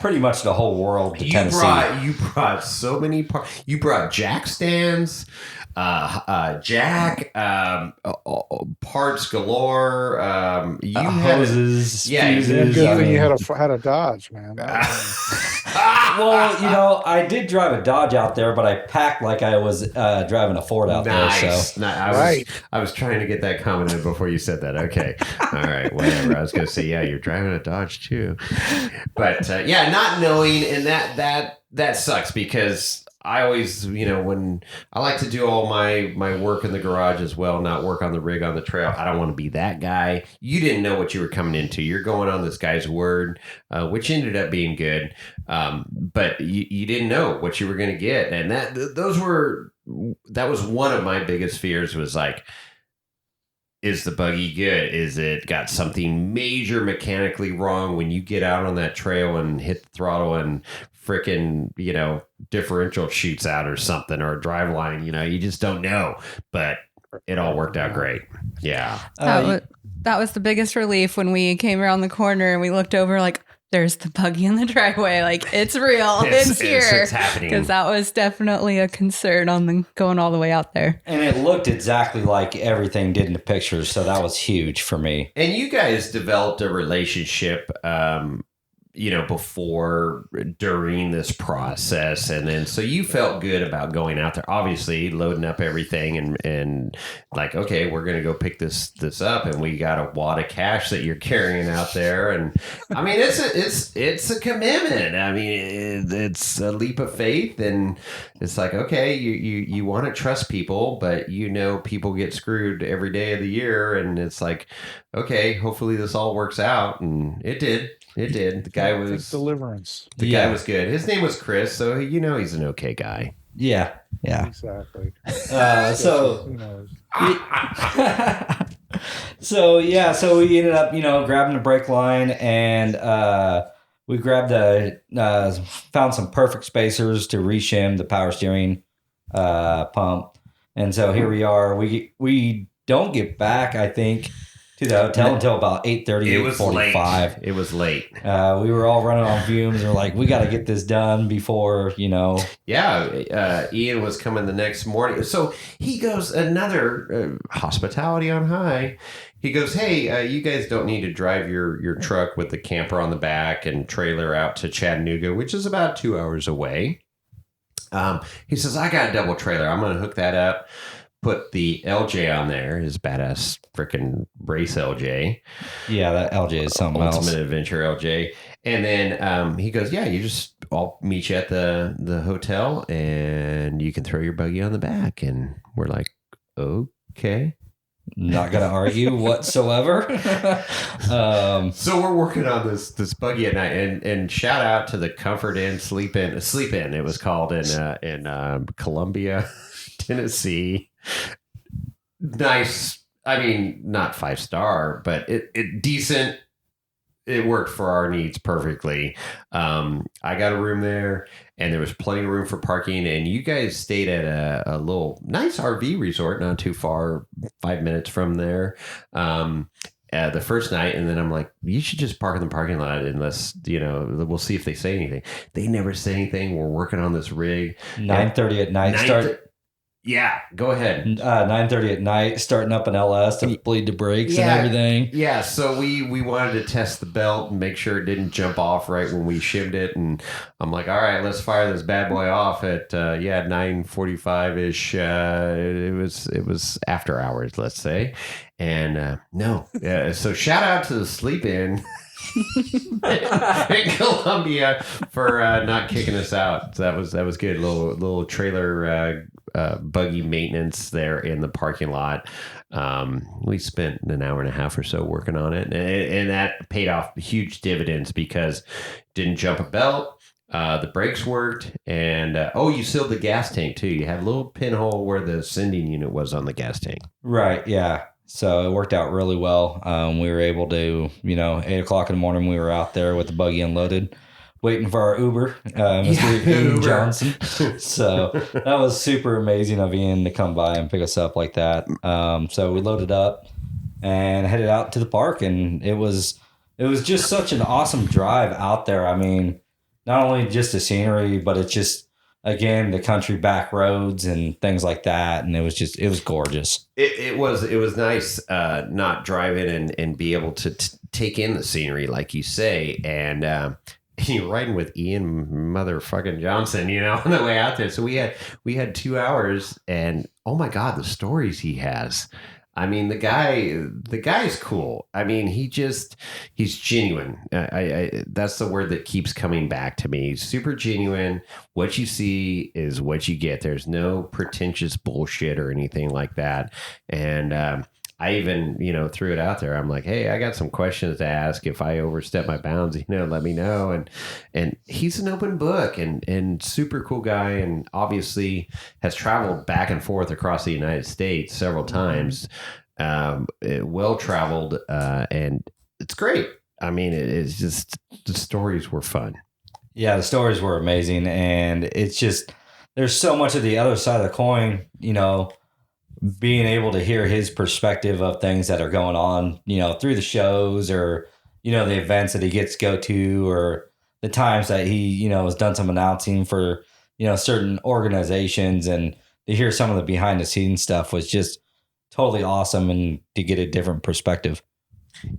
pretty much the whole world to Tennessee. You brought so many parts. You brought jack stands, parts galore. You hoses, fuses. You had a Dodge, man. Well, I did drive a Dodge out there, but I packed like I was driving a Ford out there. So I was trying to get that comment in before you said that. Okay, all right, whatever. I was going to say, yeah, you're driving a Dodge too, but not knowing, and that sucks because I always, when I like to do all my work in the garage as well, not work on the rig on the trail. I don't want to be that guy. You didn't know what you were coming into. You're going on this guy's word, which ended up being good. But you didn't know what you were going to get. And that was one of my biggest fears was like, is the buggy good? Is it got something major mechanically wrong when you get out on that trail and hit the throttle and frickin', differential shoots out or something, or a drive line, you just don't know, but it all worked out great. Yeah. That was the biggest relief when we came around the corner and we looked over like, there's the buggy in the driveway. Like, it's real. It's here. It's happening. Because that was definitely a concern on going all the way out there. And it looked exactly like everything did in the pictures. So that was huge for me. And you guys developed a relationship, before, during this process. And then, so you felt good about going out there, obviously loading up everything and like, okay, we're going to go pick this up. And we got a wad of cash that you're carrying out there. And it's a commitment. It's a leap of faith, and it's like, okay, you want to trust people, but people get screwed every day of the year. And it's like, okay, hopefully this all works out. And it did. It did. The guy was deliverance. The guy was good. His name was Chris, so he's an okay guy. Yeah. Exactly. So who knows? So we ended up, grabbing the brake line, and we grabbed found some perfect spacers to reshim the power steering pump, and so here we are. We don't get back, I think, to the hotel until about 8:30, 8:45. It was late. We were all running on fumes. We're like, we got to get this done before, Yeah, Ian was coming the next morning. So he goes, another hospitality on high. He goes, hey, you guys don't need to drive your truck with the camper on the back and trailer out to Chattanooga, which is about 2 hours away. He says, I got a double trailer. I'm going to hook that up. Put the LJ on there, his badass freaking race LJ. Yeah, that LJ is something else. Ultimate Adventure LJ. And then he goes, yeah, I'll meet you at the hotel and you can throw your buggy on the back. And we're like, okay. Not going to argue whatsoever. So we're working on this buggy at night, and shout out to the Comfort Inn, Sleep Inn. It was called in Columbia, Tennessee. Nice. I mean, not 5-star, but it decent. It worked for our needs perfectly. I got a room there, and there was plenty of room for parking. And you guys stayed at a little nice RV resort, not too far, 5 minutes from there. The first night, and then I'm like, you should just park in the parking lot unless, we'll see if they say anything. They never say anything. We're working on this rig. 9:30 at night. Yeah, go ahead. 9:30 at night, starting up an LS to bleed the brakes and everything. Yeah, so we wanted to test the belt and make sure it didn't jump off right when we shimmed it. And I'm like, all right, let's fire this bad boy off at 9:45-ish. It was after hours, let's say. And no, so shout out to the Sleep Inn in Columbia for not kicking us out. That was good. Little trailer buggy maintenance there in the parking lot. We spent an hour and a half or so working on it, and that paid off huge dividends because didn't jump a belt. The brakes worked, and you sealed the gas tank too. You had a little pinhole where the sending unit was on the gas tank. Right. Yeah. So it worked out really well. We were able to, 8:00 in the morning, we were out there with the buggy unloaded, waiting for our Uber, Mr. Ian Johnson. So that was super amazing of Ian to come by and pick us up like that. So we loaded up and headed out to the park, and it was just such an awesome drive out there. I mean, not only just the scenery, but it's just, again, the country back roads and things like that. And it was gorgeous. It was nice not driving and be able to take in the scenery, like you say. And you're riding with Ian motherfucking Johnson, on the way out there. So we had 2 hours, and oh my God, the stories he has. I mean, the guy's cool. I mean, he's genuine. That's the word that keeps coming back to me. He's super genuine. What you see is what you get. There's no pretentious bullshit or anything like that. And I even, threw it out there. I'm like, hey, I got some questions to ask. If I overstep my bounds, let me know. And he's an open book and super cool guy. And obviously has traveled back and forth across the United States several times. Well-traveled, and it's great. I mean, it's just, the stories were fun. Yeah, the stories were amazing. And it's just, there's so much of the other side of the coin, being able to hear his perspective of things that are going on, through the shows or, the events that he gets to go to, or the times that he, has done some announcing for, certain organizations, and to hear some of the behind the scenes stuff was just totally awesome, and to get a different perspective.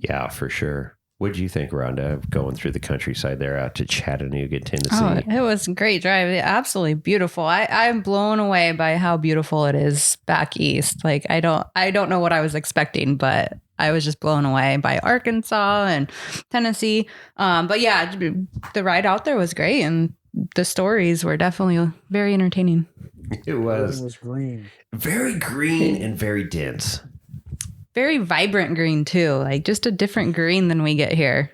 Yeah, for sure. What did you think, Rhonda, going through the countryside there out to Chattanooga, Tennessee? Oh, it was a great drive. Absolutely beautiful. I'm blown away by how beautiful it is back east. Like, I don't know what I was expecting, but I was just blown away by Arkansas and Tennessee. But yeah, the ride out there was great, and the stories were definitely very entertaining. It was. It was green. Very green and very dense. Very vibrant green too, like just a different green than we get here.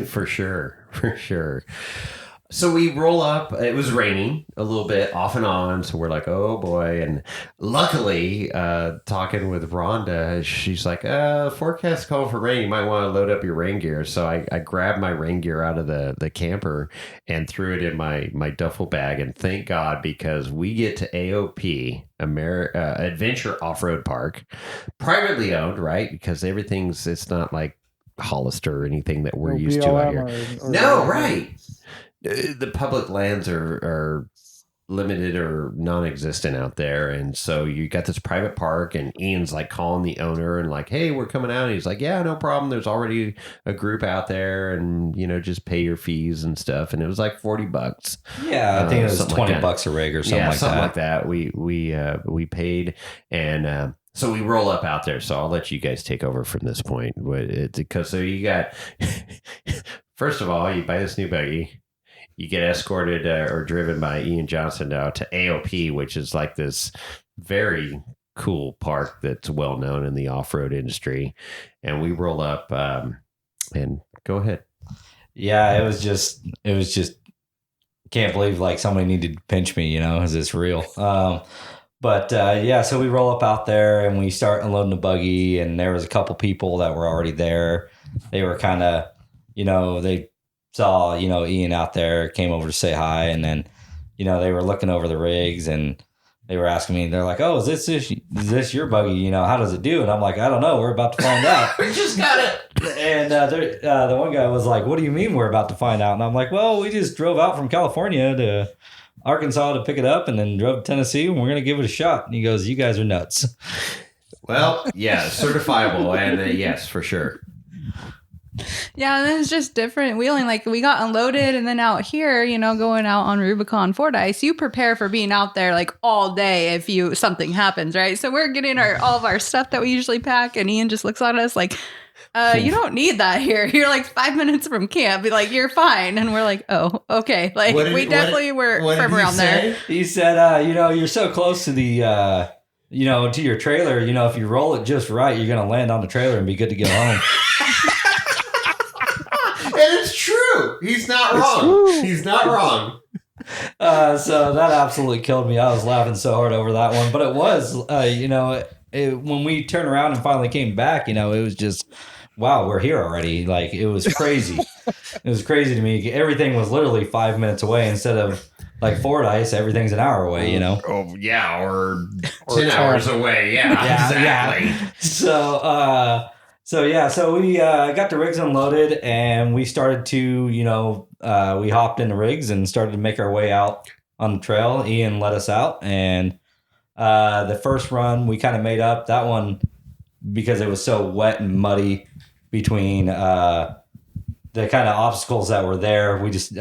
For sure. So we roll up. It was raining a little bit off and on. So we're like, oh boy. And luckily, talking with Rhonda, she's like, forecast call for rain. You might want to load up your rain gear. So I grabbed my rain gear out of the camper and threw it in my duffel bag. And thank God, because we get to AOP, Adventure Off-Road Park, privately owned, right? Because it's not like Hollister or anything that we're used to out here. No, right. The public lands are limited or non-existent out there, and so you got this private park, and Ian's like calling the owner and like, hey, we're coming out, and he's like, yeah, no problem, there's already a group out there, and just pay your fees and stuff. And it was like $40. Yeah, I think it was $20 a rig or something like that. Something like that. We paid, and so we roll up out there. So I'll let you guys take over from this point, because so you got first of all, you buy this new buggy. You get escorted or driven by Ian Johnson now to AOP, which is like this very cool park that's well known in the off-road industry. And we roll up and go ahead. Yeah, it was just can't believe like somebody needed to pinch me, is this real? But so we roll up out there and we start unloading the buggy, and there was a couple people that were already there. They were kind of, they saw, Ian out there, came over to say hi, and then, they were looking over the rigs and they were asking me, they're like, oh, is this your buggy? How does it do? And I'm like, I don't know. We're about to find out. We just got it. And the one guy was like, what do you mean we're about to find out? And I'm like, well, we just drove out from California to Arkansas to pick it up and then drove to Tennessee, and we're going to give it a shot. And he goes, you guys are nuts. Well, yeah, certifiable. And yes, for sure. Yeah, and it's just different wheeling. Like we got unloaded, and then out here, going out on Rubicon Fordyce, you prepare for being out there like all day if something happens, right? So we're getting all of our stuff that we usually pack, and Ian just looks at us like, you don't need that here. You're like 5 minutes from camp. Be like, you're fine. And we're like, oh, okay. Like we definitely were from around there. He said, you're so close to the, to your trailer. If you roll it just right, you're going to land on the trailer and be good to go home. And it's true. He's not wrong. He's not wrong. So that absolutely killed me. I was laughing so hard over that one. But it was, when we turned around and finally came back, it was just, wow, we're here already. Like, it was crazy. It was crazy to me. Everything was literally 5 minutes away instead of like Fordyce, everyth's an hour away, Oh, yeah, or 10 hours away. Yeah, exactly. Yeah. So we got the rigs unloaded, and we started to, we hopped in the rigs and started to make our way out on the trail. Ian let us out, and the first run we kind of made up. That one, because it was so wet and muddy between the kind of obstacles that were there, we just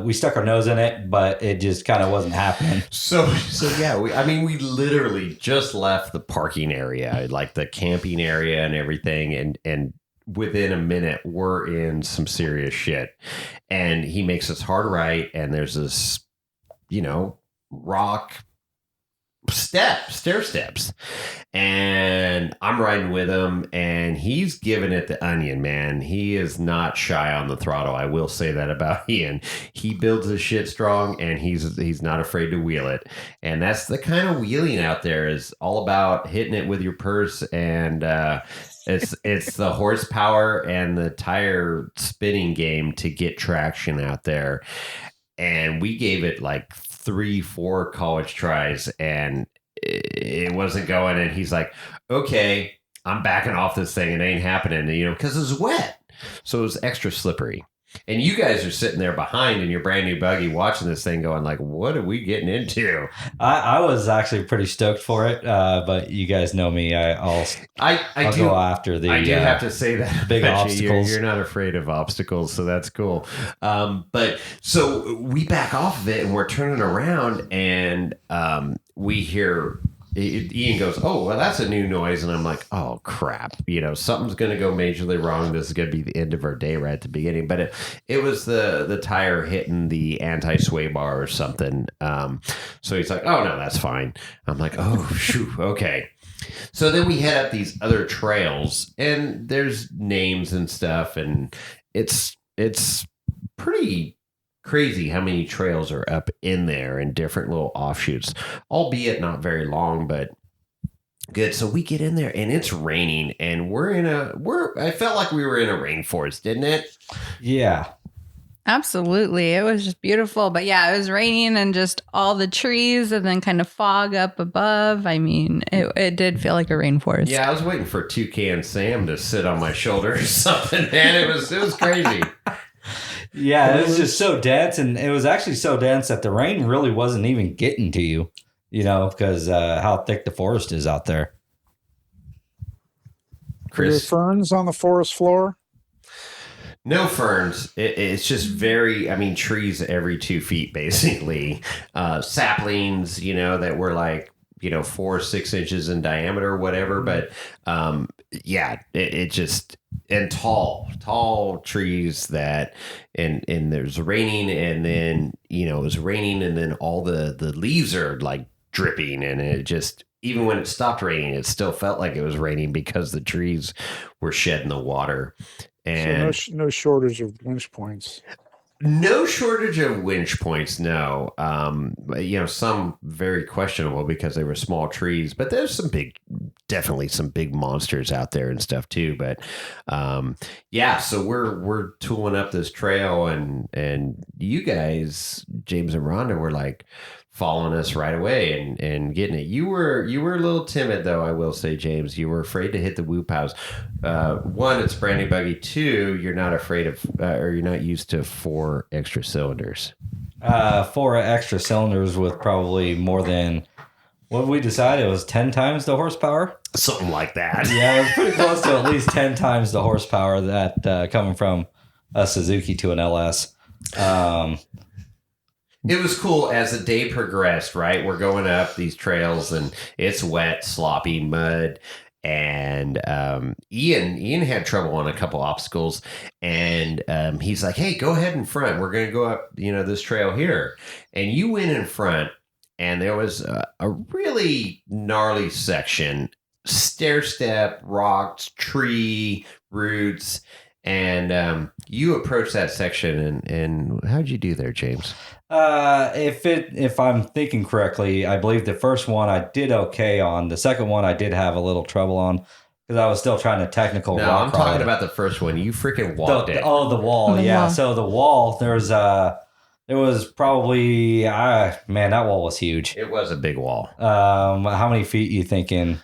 we stuck our nose in it, but it just kind of wasn't happening. So yeah, we literally just left the parking area, like the camping area and everything, and within a minute we're in some serious shit. And he makes us hard right, and there's this, rock stair steps, and I'm riding with him, and he's giving it the onion, man. He is not shy on the throttle. I will say that about Ian. He builds his shit strong, and he's not afraid to wheel it. And that's the kind of wheeling out there, is all about hitting it with your purse, and it's the horsepower and the tire spinning game to get traction out there. And we gave it like 3-4 college tries, and it wasn't going. And he's like, okay, I'm backing off this thing. It ain't happening, because it was wet. So it was extra slippery. And you guys are sitting there behind in your brand new buggy watching this thing going like, what are we getting into? I was actually pretty stoked for it. But you guys know me. I'll go after the I do have to say that big obstacles. You're not afraid of obstacles, so that's cool. But so we back off of it, and we're turning around, and we hear Ian goes, oh, well, that's a new noise. And I'm like, oh, crap. Something's going to go majorly wrong. This is going to be the end of our day right at the beginning. But it was the tire hitting the anti-sway bar or something. So he's like, oh, no, that's fine. I'm like, oh, shoot. Okay. So then we head up these other trails, and there's names and stuff. And it's pretty crazy how many trails are up in there and different little offshoots, albeit not very long, but good. So we get in there, and it's raining, and I felt like we were in a rainforest, didn't it? Yeah, absolutely. It was just beautiful. But yeah, it was raining and just all the trees and then kind of fog up above. I mean, it did feel like a rainforest. Yeah, I was waiting for Toucan Sam to sit on my shoulder or something, man. It was crazy. Yeah, it was just so dense, and it was actually so dense that the rain really wasn't even getting to you, because how thick the forest is out there. Chris, are there ferns on the forest floor? No ferns. It's just trees every 2 feet, basically. Saplings, that were like, 4 or 6 inches in diameter or whatever. But it just, and tall trees that, and there's raining, and then, it was raining, and then all the leaves are like dripping, and even when it stopped raining, it still felt like it was raining because the trees were shedding the water. And So no shortage of winch points. no shortage of winch points, no. Some very questionable because they were small trees, but there's definitely some big monsters out there and stuff too. But so we're tooling up this trail, and you guys, James and Rhonda, were like following us right away and getting it. You were a little timid, though, I will say, James. You were afraid to hit the whoop house. One, it's brand new buggy. Two, you're not afraid of, or you're not used to 4 extra cylinders. 4 extra cylinders with probably more than what we decided it was 10 times the horsepower. Something like that. Yeah, it was pretty close to at least 10 times the horsepower that coming from a Suzuki to an LS. It was cool as the day progressed, right? We're going up these trails and it's wet, sloppy, mud. And Ian had trouble on a couple obstacles. And he's like, hey, go ahead in front. We're going to go up, this trail here. And you went in front and there was a really gnarly section, stair step, rocks, tree, roots. And you approached that section, and how'd you do there, James? If I'm thinking correctly, I believe the first one I did okay on. The second one I did have a little trouble on because I was still trying to technical. No, rock I'm crawl talking it. about the first one. You freaking walked it. The wall. The Yeah. wall. So the wall, there was probably that wall was huge. It was a big wall. How many feet you thinking?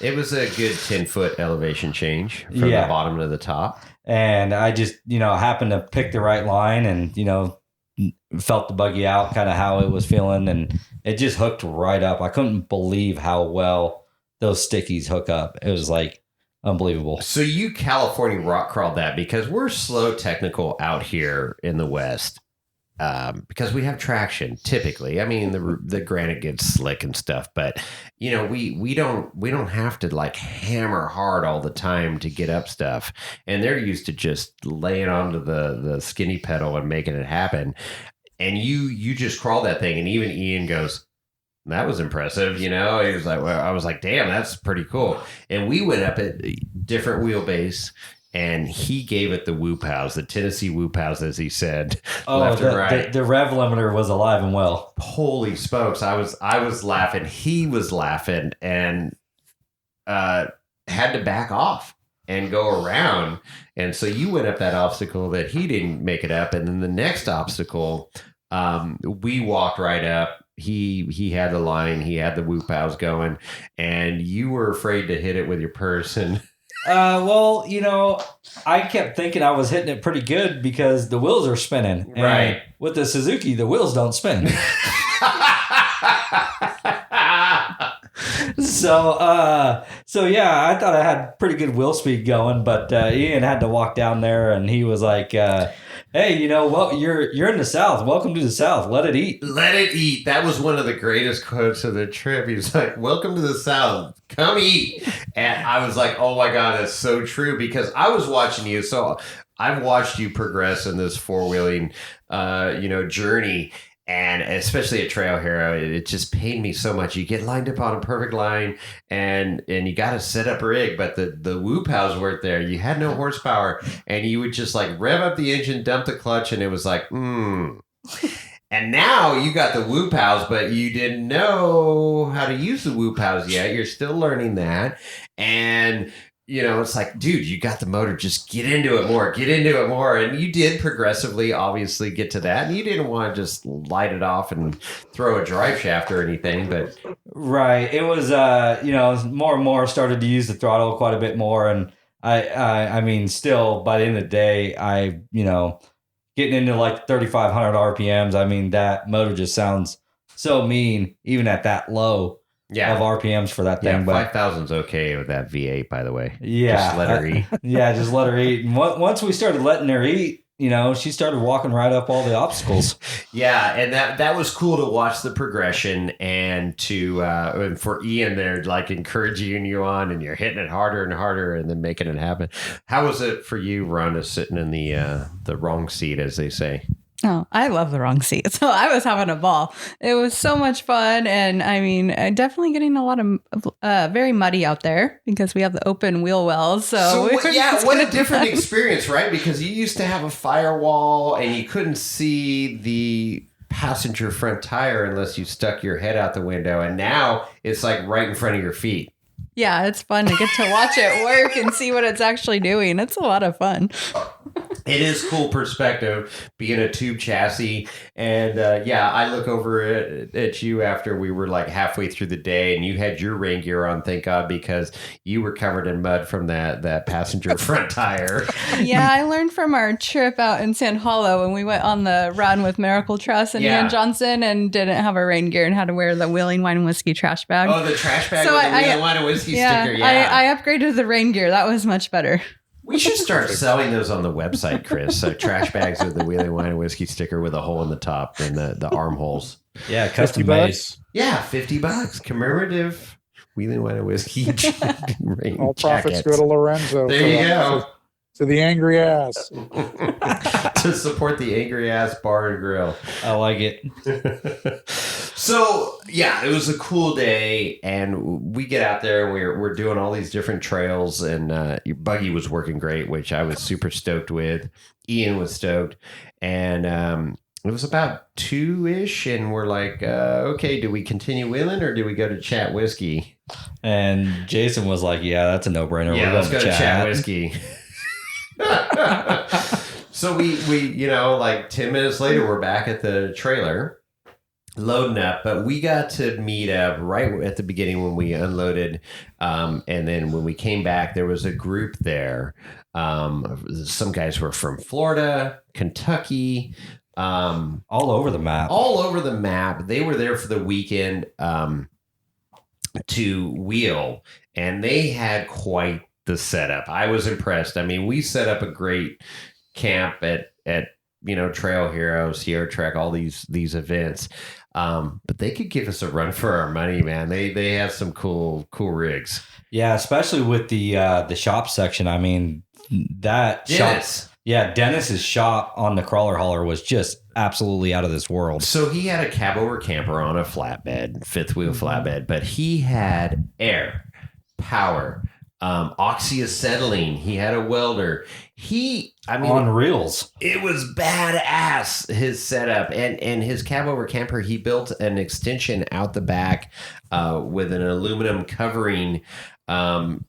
It was a good 10-foot elevation change from the bottom to the top. And I just, happened to pick the right line and, felt the buggy out, kind of how it was feeling. And it just hooked right up. I couldn't believe how well those stickies hook up. It was like unbelievable. So you California rock crawled that because we're slow technical out here in the West. Because we have traction typically. I mean, the granite gets slick and stuff, but we don't have to like hammer hard all the time to get up stuff. And they're used to just laying onto the skinny pedal and making it happen. And you just crawl that thing, and even Ian goes, that was impressive. He was like, well, I was like, damn, that's pretty cool. And we went up at different wheelbase. And he gave it the whoop house, the Tennessee whoop house, as he said, left and right. The rev limiter was alive and well. Holy smokes! I was laughing. He was laughing, and had to back off and go around. And so you went up that obstacle that he didn't make it up, and then the next obstacle, we walked right up. He had the line, he had the whoop house going, and you were afraid to hit it with your purse and. I kept thinking I was hitting it pretty good because the wheels are spinning. And right. With the Suzuki, the wheels don't spin. So I thought I had pretty good wheel speed going, but Ian had to walk down there and he was like, hey, you're in the South. Welcome to the South. Let it eat. Let it eat. That was one of the greatest quotes of the trip. He's like, welcome to the South. Come eat. And I was like, oh my God, that's so true because I was watching you. So I've watched you progress in this four-wheeling, journey. And especially at Trail Hero, it just pained me so much. You get lined up on a perfect line and you got to set up a rig, but the whoop house weren't there. You had no horsepower and you would just like rev up the engine, dump the clutch, and it was like, And now you got the whoop house, but you didn't know how to use the whoop house yet. You're still learning that. And it's like, dude, you got the motor. Just get into it more. And you did progressively, obviously, get to that. And you didn't want to just light it off and throw a drive shaft or anything. But right. It was, more and more started to use the throttle quite a bit more. And I mean, still, by the end of the day, getting into like 3,500 RPMs, I mean, that motor just sounds so mean, even at that low. Of RPMs for that thing. Yeah, 5,000's okay with that V8, by the way. Yeah. Just let her eat. Yeah, just let her eat. And once we started letting her eat, she started walking right up all the obstacles. Yeah, and that was cool to watch the progression and and for Ian there, like encouraging you on and you're hitting it harder and harder and then making it happen. How was it for you, Rhonda, sitting in the wrong seat, as they say? Oh, I love the wrong seat. So I was having a ball. It was so much fun. And I mean, definitely getting a lot of very muddy out there because we have the open wheel wells. So we were just what a gonna different run. experience, right? Because you used to have a firewall and you couldn't see the passenger front tire unless you stuck your head out the window. And now it's like right in front of your feet. Yeah, it's fun to get to watch it work and see what it's actually doing. It's a lot of fun. It is cool perspective being a tube chassis. And I look over at you after we were like halfway through the day and you had your rain gear on, thank God, because you were covered in mud from that passenger front tire. Yeah, I learned from our trip out in Sand Hollow when we went on the run with Miracle Trust and Ian Johnson and didn't have our rain gear and had to wear the Wheeling Wine and Whiskey trash bag. Oh, the trash bag with the Wheeling Wine and Whiskey sticker. Yeah, I upgraded the rain gear. That was much better. We should start selling those on the website, Chris. So trash bags with the Wheeling Wine and Whiskey sticker with a hole in the top and the armholes. Yeah, custom made. Yeah, $50. Commemorative Wheeling Wine and Whiskey rain All profits jackets. go to Lorenzo. There you go. To the angry ass. To support the angry ass bar and grill. I like it. So yeah, it was a cool day, and we get out there and we're doing all these different trails, and your buggy was working great, which I was super stoked with. Ian was stoked, and it was about 2-ish, and we're like, okay, do we continue wheeling or do we go to Chat Whiskey? And Jason was like, "Yeah, that's a no-brainer. Yeah, We're let's go going to Chat Whiskey." So we like 10 minutes later, we're back at the trailer loading up, but we got to meet up right at the beginning when we unloaded. And then when we came back, there was a group there. Some guys were from Florida, Kentucky, all over the map. All over the map. They were there for the weekend to wheel, and they had quite the setup. I was impressed. I mean, we set up a great camp at Trail Heroes, Sierra Trek, all these events. But they could give us a run for our money, man. They have some cool rigs. Yeah, especially with the shop section. I mean, that Dennis. Dennis's shop on the crawler hauler was just absolutely out of this world. So he had a cab over camper on a flatbed, fifth wheel flatbed, but he had air, power, oxyacetylene. He had a welder. On reels. It was badass, his setup. And his cab over camper, he built an extension out the back with an aluminum covering, awning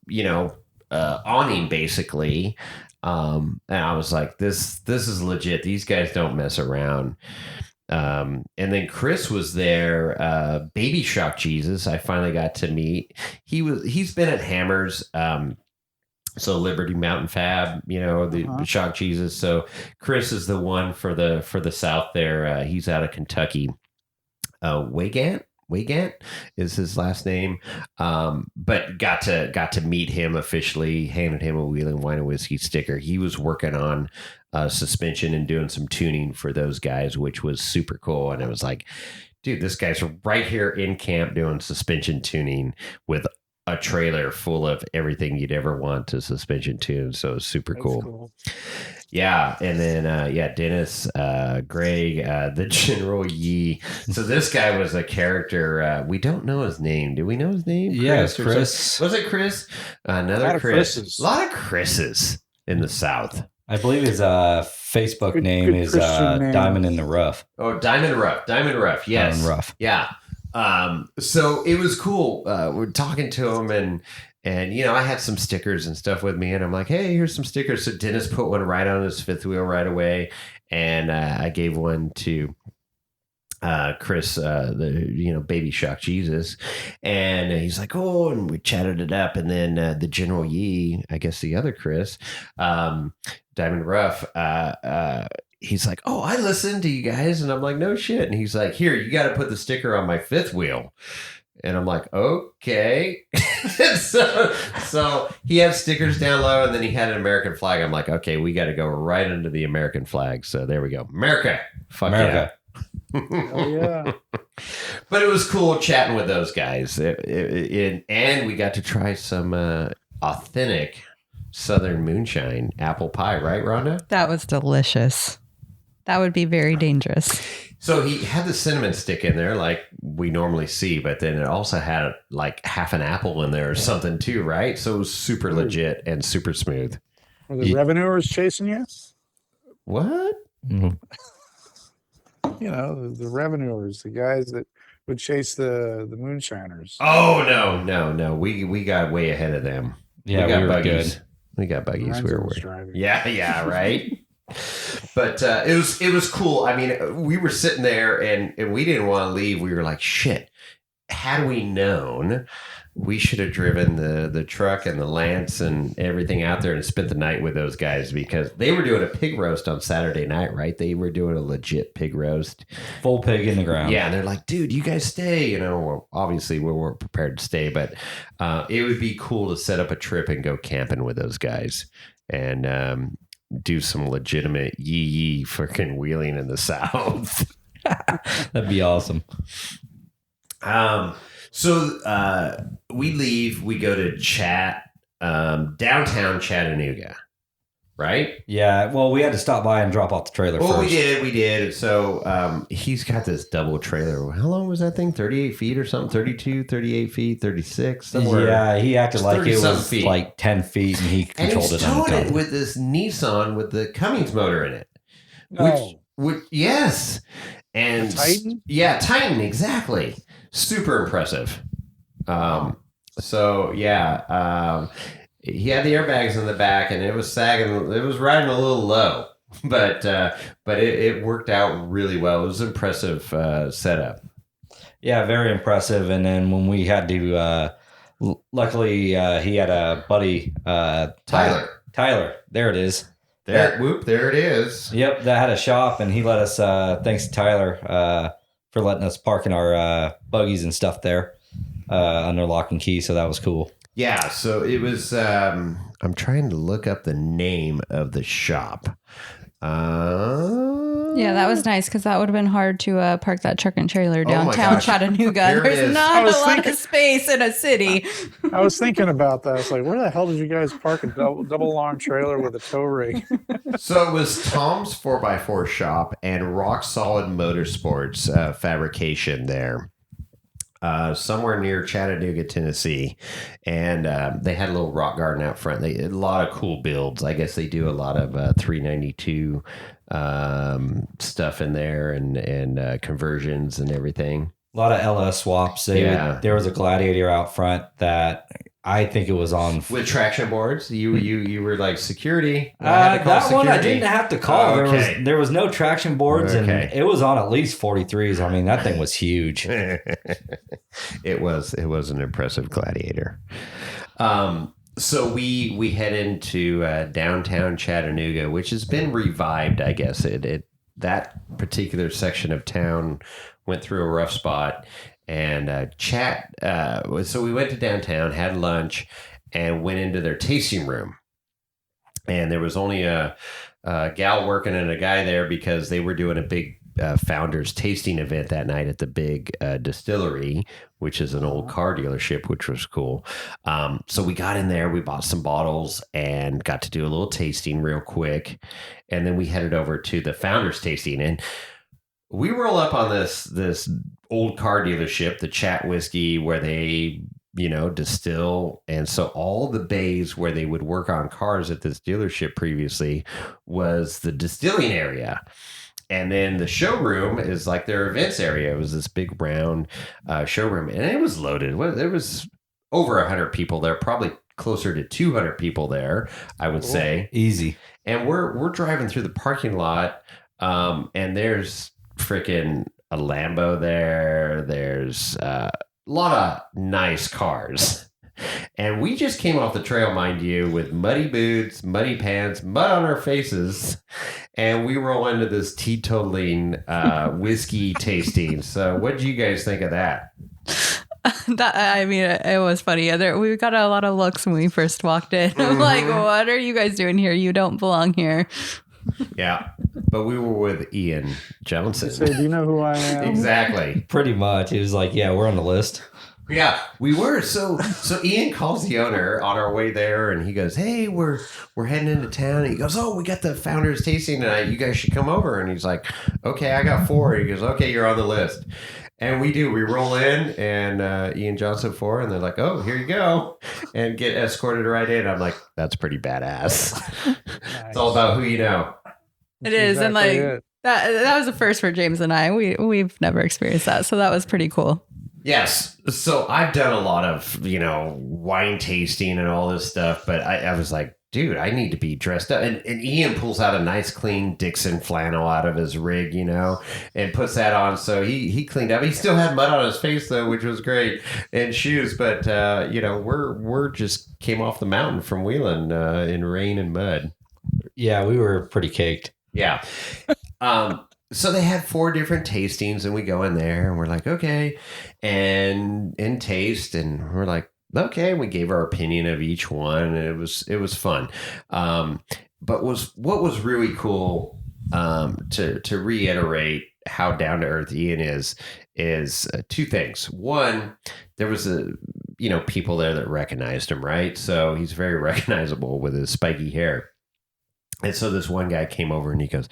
basically. And I was like, this is legit. These guys don't mess around. And then Chris was there, Baby Shock Jesus. I finally got to meet. He's been at Hammers, so Liberty Mountain Fab, the Shock Jesus. So Chris is the one for the South there. He's out of Kentucky. Wygant is his last name. But got to meet him officially, handed him a Wheeling Wine and Whiskey sticker. He was working on suspension and doing some tuning for those guys, which was super cool. And it was like, dude, this guy's right here in camp doing suspension tuning with a trailer full of everything you'd ever want to suspension tune. So it's super cool. Yeah. And then, Dennis, Greg, the General Yee. So this guy was a character. We don't know his name. Do we know his name? Yeah, Chris. Was it Chris? Another Chris. A lot of Chris's in the South. I believe his Facebook name is name. Diamond in the Rough. Oh, Diamond Rough. Yes. Diamond Rough. Yeah. So it was cool. We're talking to him and I had some stickers and stuff with me, and I'm like, hey, here's some stickers. So Dennis put one right on his fifth wheel right away. And, I gave one to, Chris, the Baby Shock Jesus. And he's like, oh, and we chatted it up. And then, the General Yee, I guess the other Chris, Diamond Rough, he's like, oh, I listened to you guys. And I'm like, no shit. And he's like, here, you got to put the sticker on my fifth wheel. And I'm like, okay. so he had stickers down low, and then he had an American flag. I'm like, okay, we got to go right under the American flag. So there we go. America. Fuck America. Yeah. Oh, yeah. But it was cool chatting with those guys. And we got to try some authentic Southern moonshine apple pie, right, Rhonda? That was delicious. That would be very dangerous. So he had the cinnamon stick in there like we normally see, but then it also had like half an apple in there or something too, right? So it was super legit and super smooth. Were the revenuers chasing you? What? You know, the revenuers, the guys that would chase the moonshiners. Oh, no. We got way ahead of them. Yeah, we got we were buggies. good. We got buggies. Lorenzo We were was driving. Yeah, right. But it was cool. I mean, we were sitting there and we didn't want to leave. We were like, shit. Had we known, we should have driven the truck and the Lance and everything out there and spent the night with those guys, because they were doing a pig roast on Saturday night, right? They were doing a legit pig roast. Full pig in the ground. Yeah, and they're like, dude, you guys stay. You know, well, obviously we weren't prepared to stay, but it would be cool to set up a trip and go camping with those guys and do some legitimate yee freaking wheeling in the South. That'd be awesome. So we leave, we go to downtown Chattanooga, right? Yeah, well, we had to stop by and drop off the trailer first. We did. So he's got this double trailer. How long was that thing? 38 feet or something? 32, 38 feet, 36? Somewhere. Yeah, he acted It's like it 30-some was feet. like 10 feet and he And controlled he's it on the towing it gun. with this Nissan with the Cummins motor in it. No. Which yes. And A Titan? Yeah, Titan, exactly. Super impressive. So yeah, he had the airbags in the back and it was sagging. It was riding a little low, but it worked out really well. It was an impressive setup. Yeah, very impressive. And then when we had to, luckily he had a buddy, Tyler. There it is. There it is. Yep, that had a shop, and he let us. Thanks to Tyler for letting us park in our buggies and stuff there under lock and key. So that was cool. Yeah, so it was. I'm trying to look up the name of the shop. Yeah, that was nice because that would have been hard to park that truck and trailer my downtown gosh. Chattanooga. There it There's is. not I a was lot thinking- of space in a city. I was thinking about that. It's like, where the hell did you guys park a double long trailer with a tow rig? So it was Tom's 4x4 shop and Rock Solid Motorsports fabrication there. Somewhere near Chattanooga, Tennessee. And they had a little rock garden out front. They had a lot of cool builds. I guess they do a lot of 392 stuff in there and conversions and everything. A lot of LS swaps. There was a Gladiator out front that I think it was on. With traction boards? You were like security? I had to call that one I security. didn't have to call. Oh, okay. There was no traction boards, Okay. and it was on at least 43s. I mean, that thing was huge. It was an impressive Gladiator. So we head into downtown Chattanooga, which has been revived, I guess. That particular section of town went through a rough spot, and so we went to downtown, had lunch, and went into their tasting room. And there was only a gal working and a guy there because they were doing a big founders tasting event that night at the big distillery, which is an old car dealership, which was cool. So we got in there, we bought some bottles and got to do a little tasting real quick. And then we headed over to the founders tasting, and we roll up on this old car dealership, the Chat Whiskey, where they, distill. And so all the bays where they would work on cars at this dealership previously was the distilling area. And then the showroom is like their events area. It was this big round showroom, and it was loaded. There was over 100 people there, probably closer to 200 people there, I would say. Easy. And we're driving through the parking lot, and there's freaking a Lambo there. There's a lot of nice cars. And we just came off the trail, mind you, with muddy boots, muddy pants, mud on our faces. And we roll into this teetotaling whiskey tasting. So what did you guys think of that? It was funny. We got a lot of looks when we first walked in. I'm like, what are you guys doing here? You don't belong here. Yeah. But we were with Ian Johnson. Say, do you know who I am? Exactly. Pretty much. It was like, yeah, we're on the list. Yeah, we were. So Ian calls the owner on our way there, and he goes, "Hey, we're heading into town." And he goes, "Oh, we got the founders tasting tonight. You guys should come over." And he's like, "Okay, I got 4." He goes, "Okay, you're on the list." And we do. We roll in, and Ian Johnson 4, and they're like, "Oh, here you go," and get escorted right in. I'm like, "That's pretty badass." It's all about who you know. It is, and like that was a first for James and I. We've never experienced that, so that was pretty cool. Yes. So I've done a lot of, wine tasting and all this stuff, but I was like, dude, I need to be dressed up. And Ian pulls out a nice clean Dixon flannel out of his rig, and puts that on. So he cleaned up. He still had mud on his face though, which was great, and shoes. But, we're just came off the mountain from Wheeling in rain and mud. Yeah, we were pretty caked. Yeah. So they had 4 different tastings, and we go in there and we're like, okay, and taste, and we're like, okay. We gave our opinion of each one, and it was fun. But what was really cool, to reiterate how down to earth Ian is 2 things. One, there was people there that recognized him, right? So he's very recognizable with his spiky hair. And so this one guy came over and he goes,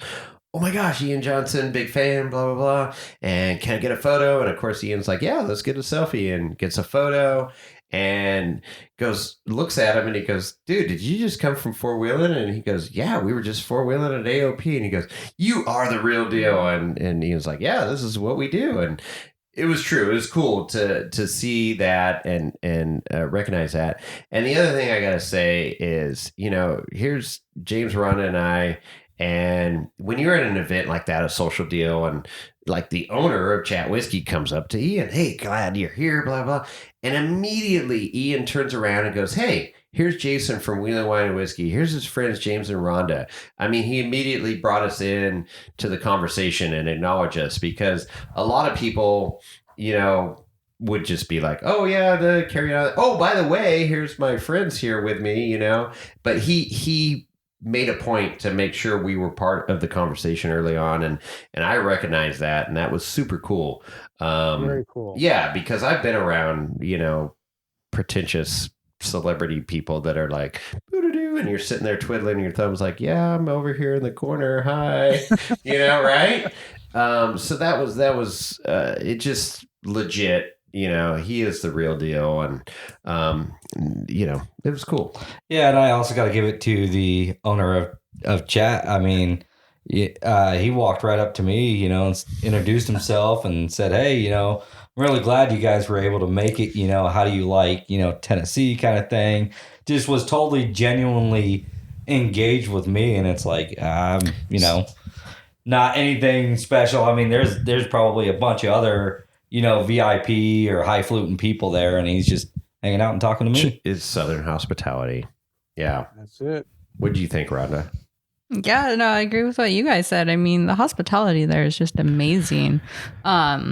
"Oh my gosh, Ian Johnson, big fan, blah, blah, blah. And can I get a photo?" And of course, Ian's like, "Yeah, let's get a selfie," and gets a photo and looks at him and he goes, "Dude, did you just come from four-wheeling?" And he goes, "Yeah, we were just four-wheeling at AOP." And he goes, "You are the real deal." And Ian's like, "Yeah, this is what we do." And it was true. It was cool to see that and recognize that. And the other thing I got to say is, here's James, Rhonda, and I. And when you're at an event like that, a social deal, and like the owner of Chat Whiskey comes up to Ian, "Hey, glad you're here, blah, blah." And immediately Ian turns around and goes, "Hey, here's Jason from Wheeling Wine and Whiskey. Here's his friends, James and Rhonda." I mean, he immediately brought us in to the conversation and acknowledged us, because a lot of people, would just be like, "Oh yeah, the carry on. Oh, by the way, here's my friends here with me," But he made a point to make sure we were part of the conversation early on, and I recognized that, and that was super cool. Very cool. Yeah, because I've been around, pretentious celebrity people that are like, "Boo-doo-doo," and you're sitting there twiddling your thumbs like, "Yeah, I'm over here in the corner. Hi," right? So that was it, just legit. He is the real deal, and it was cool. Yeah, and I also got to give it to the owner of Chat. I mean, he walked right up to me, and introduced himself and said, "Hey, I'm really glad you guys were able to make it. How do you like, Tennessee kind of thing?" Just was totally genuinely engaged with me, and it's like, not anything special. I mean, there's probably a bunch of other, VIP or highfalutin people there, and he's just hanging out and talking to me. It's Southern hospitality. Yeah. That's it. What do you think, Rhonda? Yeah, no, I agree with what you guys said. I mean, the hospitality there is just amazing. But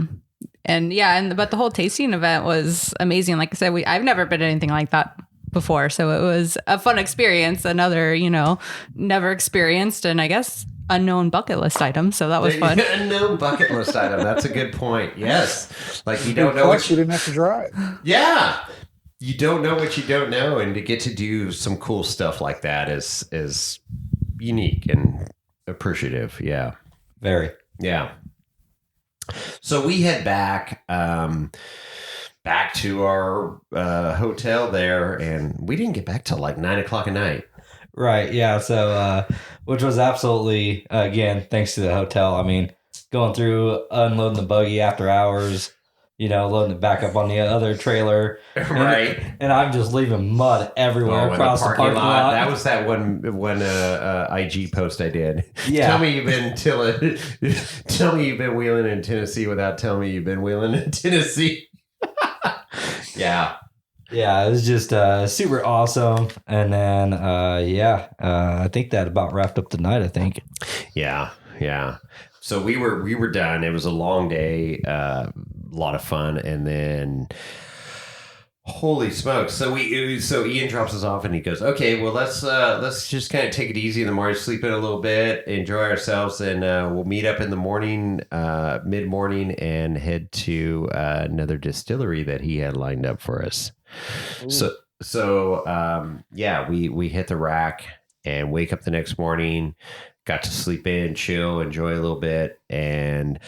the whole tasting event was amazing. Like I said, I've never been to anything like that before, so it was a fun experience. Another, never experienced, and I guess unknown bucket list item. So that was fun. Unknown bucket list item. That's a good point. Yes, like you don't know what you didn't have to drive. Yeah, you don't know what you don't know, and to get to do some cool stuff like that is unique and appreciative. Yeah, very. Yeah. So we head back to our hotel there, and we didn't get back till like 9:00 at night. Right. Yeah. So, which was absolutely, again, thanks to the hotel. I mean, going through, unloading the buggy after hours, loading it back up on the other trailer. Right. And I'm just leaving mud everywhere across the parking lot. That was that one IG post I did. Yeah. Tell me you've been wheeling in Tennessee without telling me you've been wheeling in Tennessee. Yeah. Yeah, it was just super awesome. And then, I think that about wrapped up the night, I think. Yeah. So we were done. It was a long day, a lot of fun. And then Holy smokes! So Ian drops us off and he goes, "Okay, well let's just kind of take it easy in the morning, sleep in a little bit, enjoy ourselves, and we'll meet up in the morning, mid morning, and head to another distillery that he had lined up for us." Ooh. So we hit the rack and wake up the next morning. Got to sleep in, chill, enjoy a little bit, and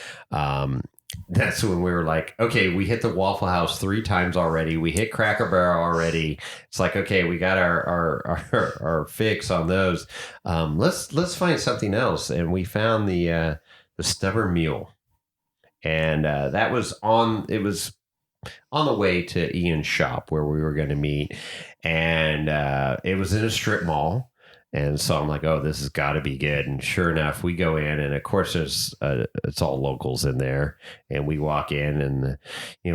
that's when we were like, okay, we hit the Waffle House 3 times already. We hit Cracker Barrel already. It's like, okay, we got our fix on those. Let's find something else, and we found the Stubborn Mule, and that was on. It was on the way to Ian's shop where we were going to meet, and it was in a strip mall. And so I'm like, oh, this has got to be good. And sure enough, we go in, and of course, there's it's all locals in there. And we walk in, and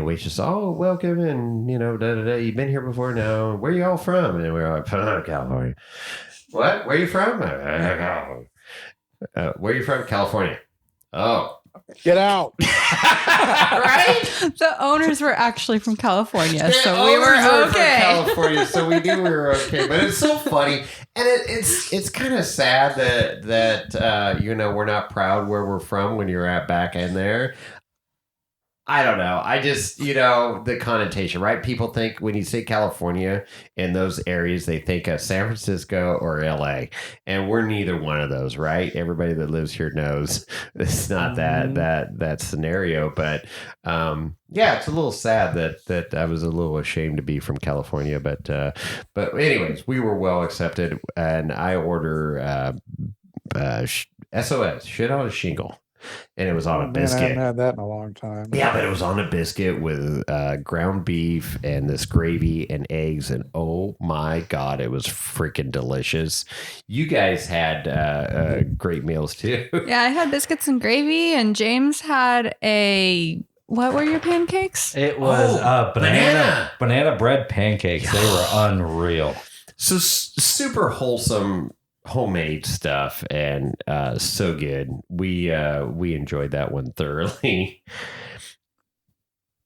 waitress, oh, welcome, and da da da. You've been here before? No. Where you all from? And we're like, California. What? Where you from? Where are you from? California. Oh. Get out. Right? The owners were actually from California, The so we were owners from okay. California, so we knew we were okay. But it's so funny, and it's kind of sad that we're not proud where we're from when you're back in there. I don't know. I just, the connotation, right? People think when you say California in those areas, they think of San Francisco or LA. And we're neither one of those, right? Everybody that lives here knows it's not that scenario. But it's a little sad that I was a little ashamed to be from California. But anyways, we were well accepted. And I order SOS, shit on a shingle. And it was on a biscuit. I haven't had that in a long time. Yeah, but it was on a biscuit with ground beef and this gravy and eggs. And oh my God, it was freaking delicious. You guys had great meals too. Yeah, I had biscuits and gravy, and James had what were your pancakes? It was banana bread pancakes. They were unreal. So super wholesome homemade stuff, and so good. We enjoyed that one thoroughly.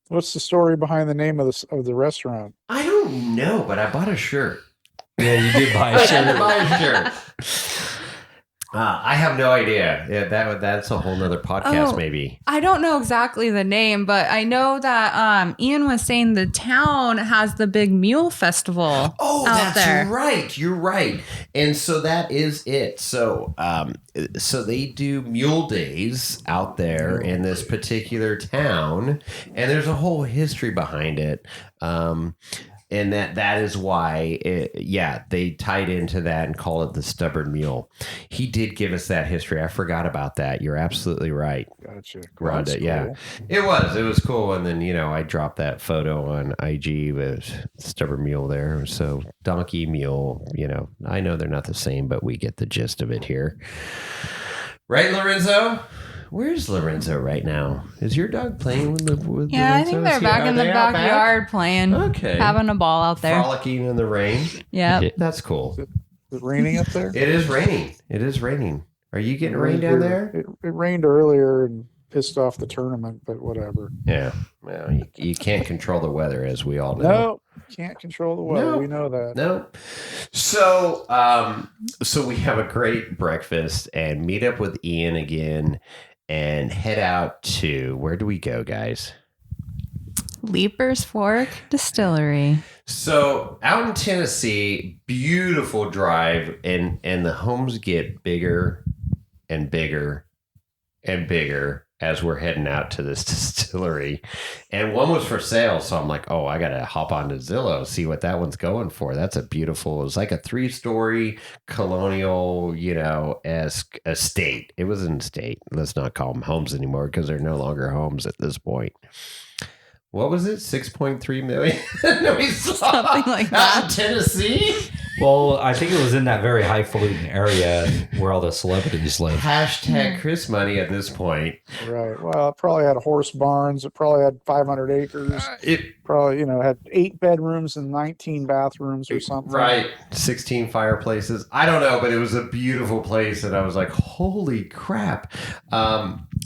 What's the story behind the name of the restaurant? I don't know, but I bought a shirt. Yeah, you did buy a I shirt. did buy a shirt. I have no idea. Yeah, that's a whole nother podcast, maybe. I don't know exactly the name, but I know that Ian was saying the town has the big mule festival. Oh, out that's there. right. You're right. And so that is it. So they do mule days out there in this particular town, and there's a whole history behind it. And that is why, they tied into that and call it the Stubborn Mule. He did give us that history. I forgot about that. You're absolutely right. Gotcha. Rhonda, yeah. It was cool. And then, I dropped that photo on IG with Stubborn Mule there. So donkey, mule, I know they're not the same, but we get the gist of it here. Right, Lorenzo? Where's Lorenzo right now? Is your dog playing with Lorenzo? I think they're back in the backyard playing. Okay. Having a ball out there. Frolicking in the rain. Yeah. That's cool. Is it raining up there? It is raining. Are you getting rain down there? It rained earlier and pissed off the tournament, but whatever. Yeah. Well, you can't control the weather, as we all know. No, can't control the weather. No. We know that. No. So we have a great breakfast and meet up with Ian again and head out to, where do we go, guys? Leaper's Fork Distillery. So out in Tennessee, beautiful drive, and the homes get bigger and bigger and bigger as we're heading out to this distillery. And one was for sale, so I'm like, oh, I gotta hop onto Zillow, see what that one's going for. That's a beautiful, it was like a 3-story colonial, esque estate. It was an estate. Let's not call them homes anymore because they're no longer homes at this point. What was it? 6.3 million? Something like that. Out in Tennessee? Well, I think it was in that very highfalutin area where all the celebrities live. Hashtag Chris money at this point. Right. Well, it probably had horse barns. It probably had 500 acres. It Probably, had 8 bedrooms and 19 bathrooms or something. Right. 16 fireplaces. I don't know, but it was a beautiful place. And I was like, holy crap.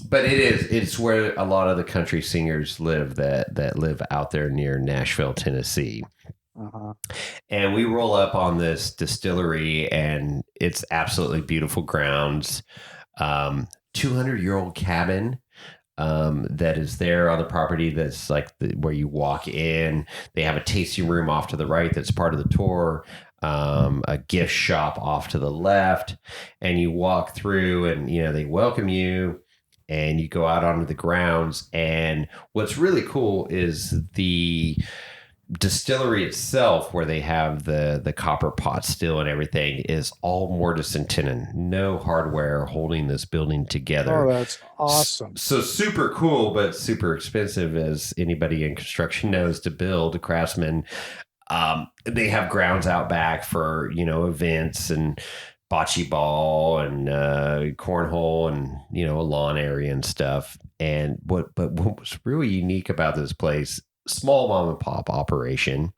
But it's where a lot of the country singers live that live out there near Nashville, Tennessee. Uh-huh. And we roll up on this distillery, and it's absolutely beautiful grounds. 200-year-old cabin that is there on the property. That's like where you walk in. They have a tasting room off to the right that's part of the tour. A gift shop off to the left, and you walk through, and they welcome you, and you go out onto the grounds. And what's really cool is the distillery itself, where they have the copper pot still and everything, is all mortise and tenon, no hardware holding this building together. Oh, that's awesome. So super cool, but super expensive, as anybody in construction knows, to build. A craftsman. They have grounds out back for events and bocce ball and cornhole and a lawn area and stuff. And what was really unique about this place, small mom and pop operation,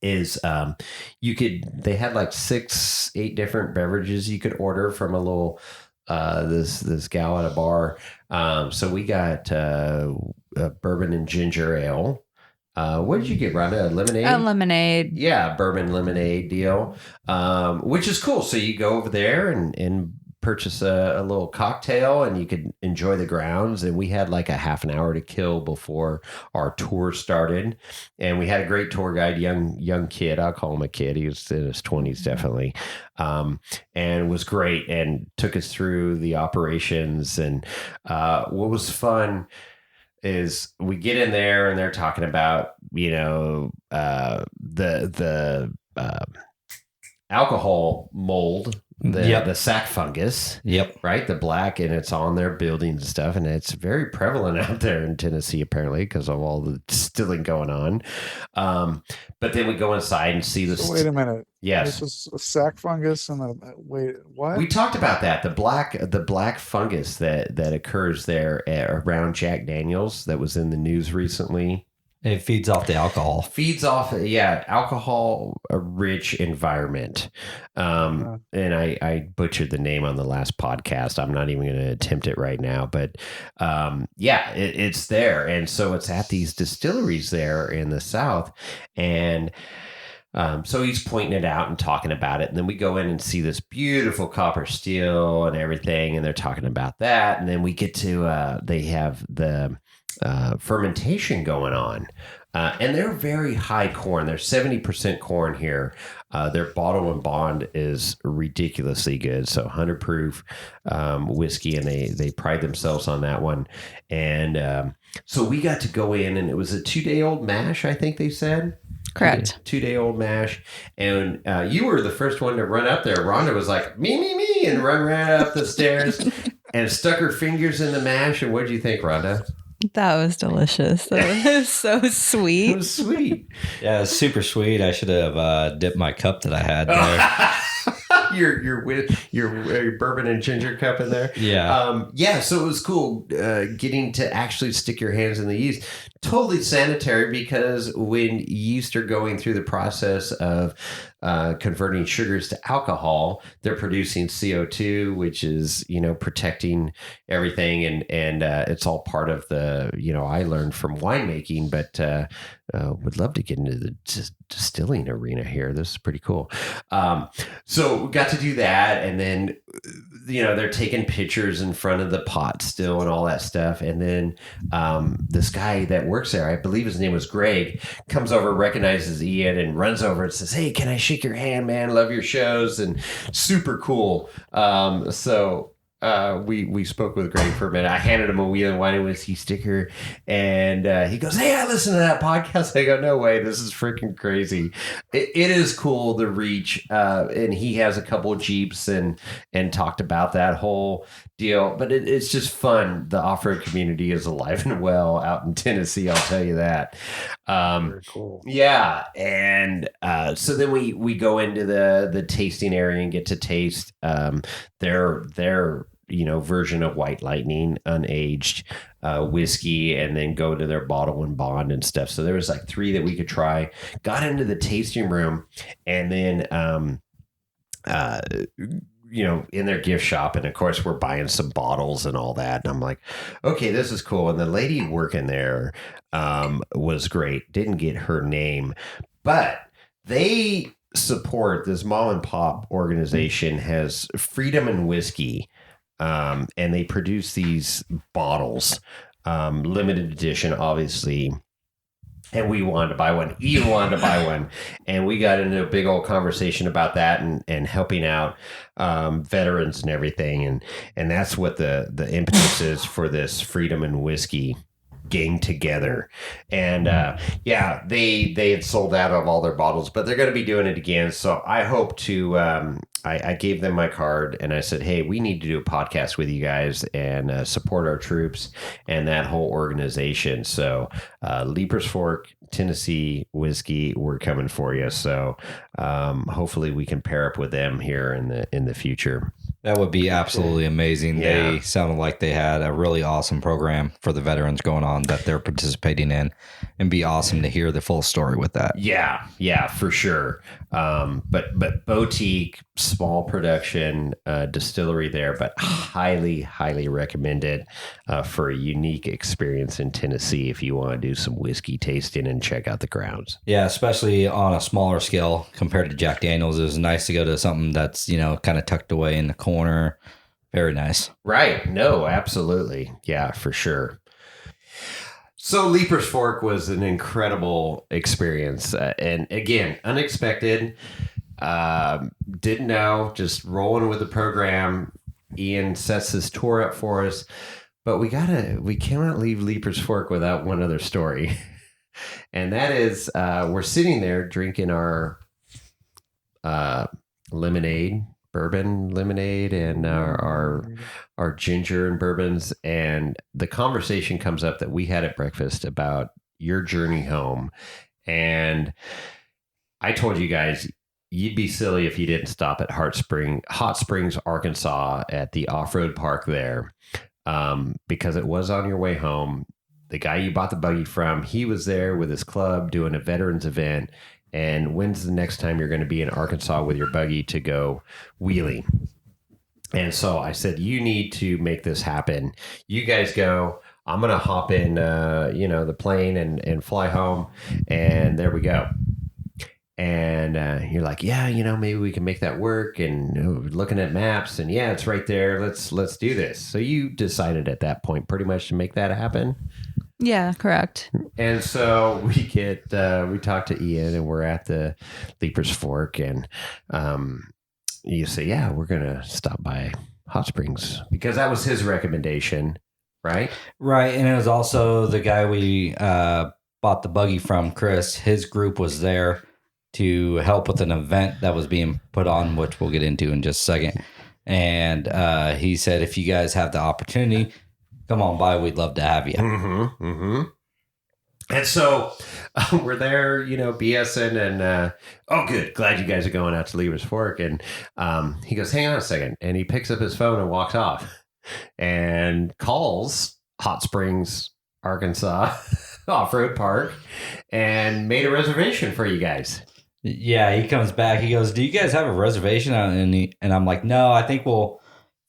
is they had like 6-8 different beverages you could order from a little this gal at a bar. So we got a bourbon and ginger ale. What did you get, Rhonda? A lemonade? A lemonade. Yeah, bourbon lemonade deal, which is cool. So you go over there and purchase a little cocktail, and you could enjoy the grounds. And we had like a half an hour to kill before our tour started. And we had a great tour guide, young kid. I'll call him a kid. He was in his 20s, definitely. And was great and took us through the operations. And what was fun is we get in there and they're talking about, the alcohol mold, the sac fungus, right? The black, and it's on their buildings and stuff. And it's very prevalent out there in Tennessee, apparently, because of all the distilling going on. But then we go inside and see this. So wait a minute. Yes. This is a sac fungus and what? We talked about that. The black fungus that occurs there around Jack Daniels that was in the news recently. It feeds off the alcohol. Alcohol-rich environment. And I butchered the name on the last podcast. I'm not even going to attempt it right now. But it's there. And so it's at these distilleries there in the South. And so he's pointing it out and talking about it. And then we go in and see this beautiful copper steel and everything. And they're talking about that. And then we get to, they have the fermentation going on. And they're very high corn. They're 70% corn here. Their bottle and bond is ridiculously good. So 100 proof whiskey, and they pride themselves on that one. And so we got to go in, and it was a 2-day-old mash, I think they said. Correct. 2-day-old mash. And you were the first one to run up there. Rhonda was like, me, and ran up the stairs and stuck her fingers in the mash. And what did you think, Rhonda? That was delicious. That was so sweet. It was sweet. Yeah, it was super sweet. I should have dipped my cup that I had there. your bourbon and ginger cup in there. Yeah. So it was cool getting to actually stick your hands in the yeast. Totally sanitary, because when yeast are going through the process of converting sugars to alcohol, they're producing CO2, which is, protecting everything. And it's all part of the, I learned from winemaking, but would love to get into the distilling arena here. This is pretty cool. So we got to do that. And then, they're taking pictures in front of the pot still and all that stuff. And then this guy that works there, I believe his name was Greg, comes over, recognizes Ian, and runs over and says, "Hey, can I shake your hand, man? Love your shows." And super cool. We spoke with Greg for a minute. I handed him a Wheel and Wine and Whiskey sticker, and he goes, "Hey, I listened to that podcast." I go, "No way, this is freaking crazy." It is cool, the reach, and he has a couple of Jeeps and talked about that whole deal. But it's just fun. The off-road community is alive and well out in Tennessee, I'll tell you that. Very cool. Yeah, and so then we go into the tasting area and get to taste their version of White Lightning, unaged whiskey, and then go to their bottle and bond and stuff. So there was like 3 that we could try. Got into the tasting room, and then in their gift shop. And of course, we're buying some bottles and all that. And I'm like, okay, this is cool. And the lady working there was great. Didn't get her name, but they support this mom and pop organization, has Freedom and Whiskey. And they produce these bottles, limited edition, obviously. And we wanted to buy one. Ian wanted to buy one. And we got into a big old conversation about that and helping out veterans and everything. And that's what the impetus is for this Freedom and Whiskey gang together. And they had sold out of all their bottles, but they're going to be doing it again. So I hope to I gave them my card and I said, hey, we need to do a podcast with you guys and support our troops and that whole organization. So Leaper's Fork, Tennessee Whiskey, we're coming for you. So hopefully we can pair up with them here in the future. That would be absolutely amazing. Yeah. They sounded like they had a really awesome program for the veterans going on that they're participating in, and be awesome to hear the full story with that. Yeah, for sure. But boutique, small production, distillery there, but highly, highly recommended for a unique experience in Tennessee if you want to do some whiskey tasting and check out the grounds. Yeah, especially on a smaller scale compared to Jack Daniels. It was nice to go to something that's, kind of tucked away in the corner. Very nice. Right. No, absolutely. Yeah, for sure. So Leaper's Fork was an incredible experience. And again, unexpected. Didn't know, just rolling with the program. Ian sets this tour up for us. But we cannot leave Leaper's Fork without one other story. And that is, we're sitting there drinking our bourbon lemonade and our ginger and bourbons, and the conversation comes up that we had at breakfast about your journey home. And I told you guys you'd be silly if you didn't stop at Hot Springs, Arkansas at the off-road park there, because it was on your way home. The guy you bought the buggy from, he was there with his club doing a veterans event. And when's the next time you're going to be in Arkansas with your buggy to go wheeling? And so I said, you need to make this happen. You guys go. I'm going to hop in, the plane and fly home. And there we go. And you're like, yeah, maybe we can make that work. And looking at maps, and yeah, it's right there. Let's do this. So you decided at that point pretty much to make that happen. Yeah, correct. And so we talked to Ian, and we're at the Leaper's Fork, and you say, yeah, we're going to stop by Hot Springs because that was his recommendation, right? Right. And it was also the guy we bought the buggy from, Chris. His group was there to help with an event that was being put on, which we'll get into in just a second. And he said, if you guys have the opportunity, come on by. We'd love to have you. Mm-hmm, mm-hmm. And so we're there, BSing, and oh, good. Glad you guys are going out to Leaper's Fork. And he goes, hang on a second. And he picks up his phone and walks off and calls Hot Springs, Arkansas off-road park and made a reservation for you guys. Yeah, he comes back. He goes, do you guys have a reservation? And I'm like, no, I think we'll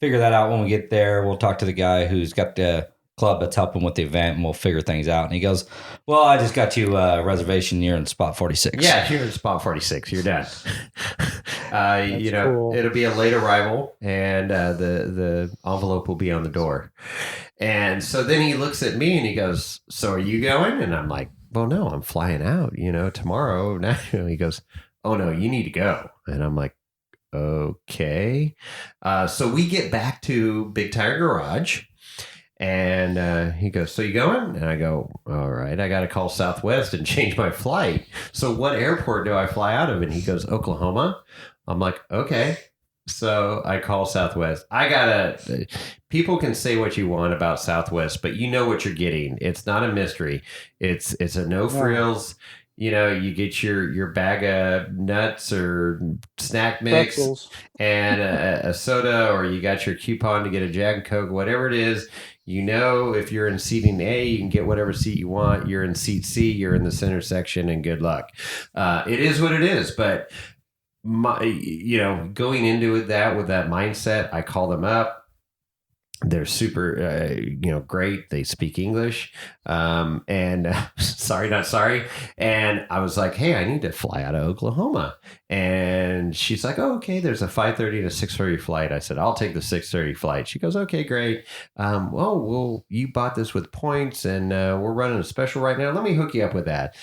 figure that out when we get there. We'll talk to the guy who's got the club that's helping with the event, and we'll figure things out. And he goes, well, I just got you a reservation. You're in spot 46. Yeah, you're in spot 46. You're done. Cool. It'll be a late arrival, and the envelope will be on the door. And so then he looks at me and he goes, so are you going? And I'm like, well, no, I'm flying out, tomorrow. Now he goes, oh no, you need to go. And I'm like, okay. So we get back to Big Tire Garage, and he goes, so you going? And I go, all right, I got to call Southwest and change my flight. So what airport do I fly out of? And he goes, Oklahoma. I'm like, okay. So I call Southwest. People can say what you want about Southwest, but you know what you're getting. It's not a mystery. It's a no frills. You get your bag of nuts or snack mix Pretzels. and a soda, or you got your coupon to get a Jack and Coke, whatever it is. If you're in seating A, you can get whatever seat you want. You're in seat C, you're in the center section, and good luck. It is what it is, but going into that with that mindset, I call them up. They're super, great. They speak English. And sorry, not sorry. And I was like, hey, I need to fly out of Oklahoma. And she's like, oh, okay, there's a 5:30 and a 6:30 flight. I said, I'll take the 6:30 flight. She goes, okay, great. Well, you bought this with points and we're running a special right now. Let me hook you up with that.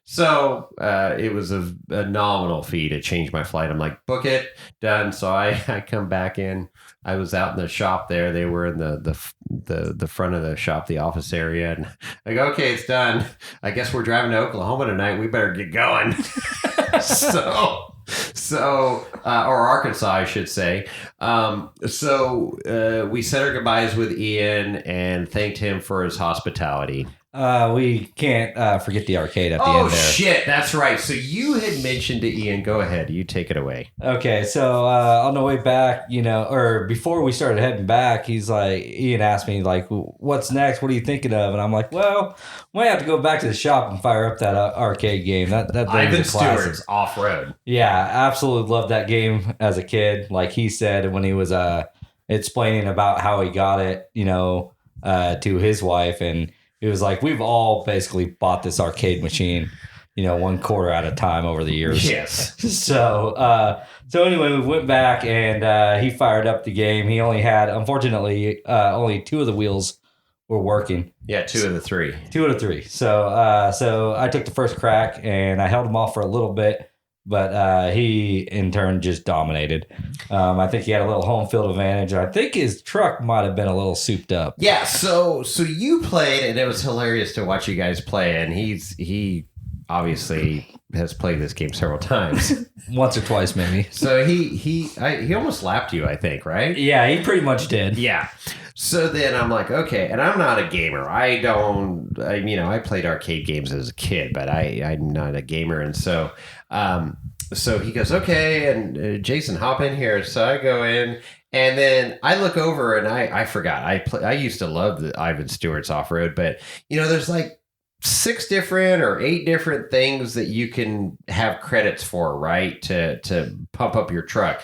So it was a nominal fee to change my flight. I'm like, book it, done. So I come back in. I was out in the shop there. They were in the front of the shop, the office area. And I go, okay, it's done. I guess we're driving to Oklahoma tonight. We better get going. Or Arkansas, I should say. We said our goodbyes with Ian and thanked him for his hospitality. We can't forget the arcade at the end there. Oh, shit. That's right. So you had mentioned to Ian, go ahead. You take it away. Okay. So on the way back, or before we started heading back, Ian asked me, like, what's next? What are you thinking of? And I'm like, well, we might have to go back to the shop and fire up that arcade game. That Ivan Stewart's Off-Road. Yeah. Absolutely loved that game as a kid. Like he said when he was explaining about how he got it, to his wife. And it was like, we've all basically bought this arcade machine, one quarter at a time over the years. Yes. So anyway, we went back and he fired up the game. He only had, unfortunately, only 2 of the wheels were working. Yeah, 2 of the 3. 2 out of 3. So I took the first crack and I held him off for a little bit, but he in turn just dominated. I think he had a little home field advantage. I think his truck might have been a little souped up. Yeah, so you played, and it was hilarious to watch you guys play. And he obviously has played this game several times, once or twice maybe. So he almost lapped you, I think, right? Yeah, he pretty much did. Yeah. So then I'm like, okay, and I'm not a gamer. I played arcade games as a kid, but I'm not a gamer, and so. So he goes, okay, and Jason, hop in here. So I go in, and then I look over, and I forgot. I used to love the Ivan Stewart's Off-Road, but there's like 6 different or 8 different things that you can have credits for, right? To pump up your truck.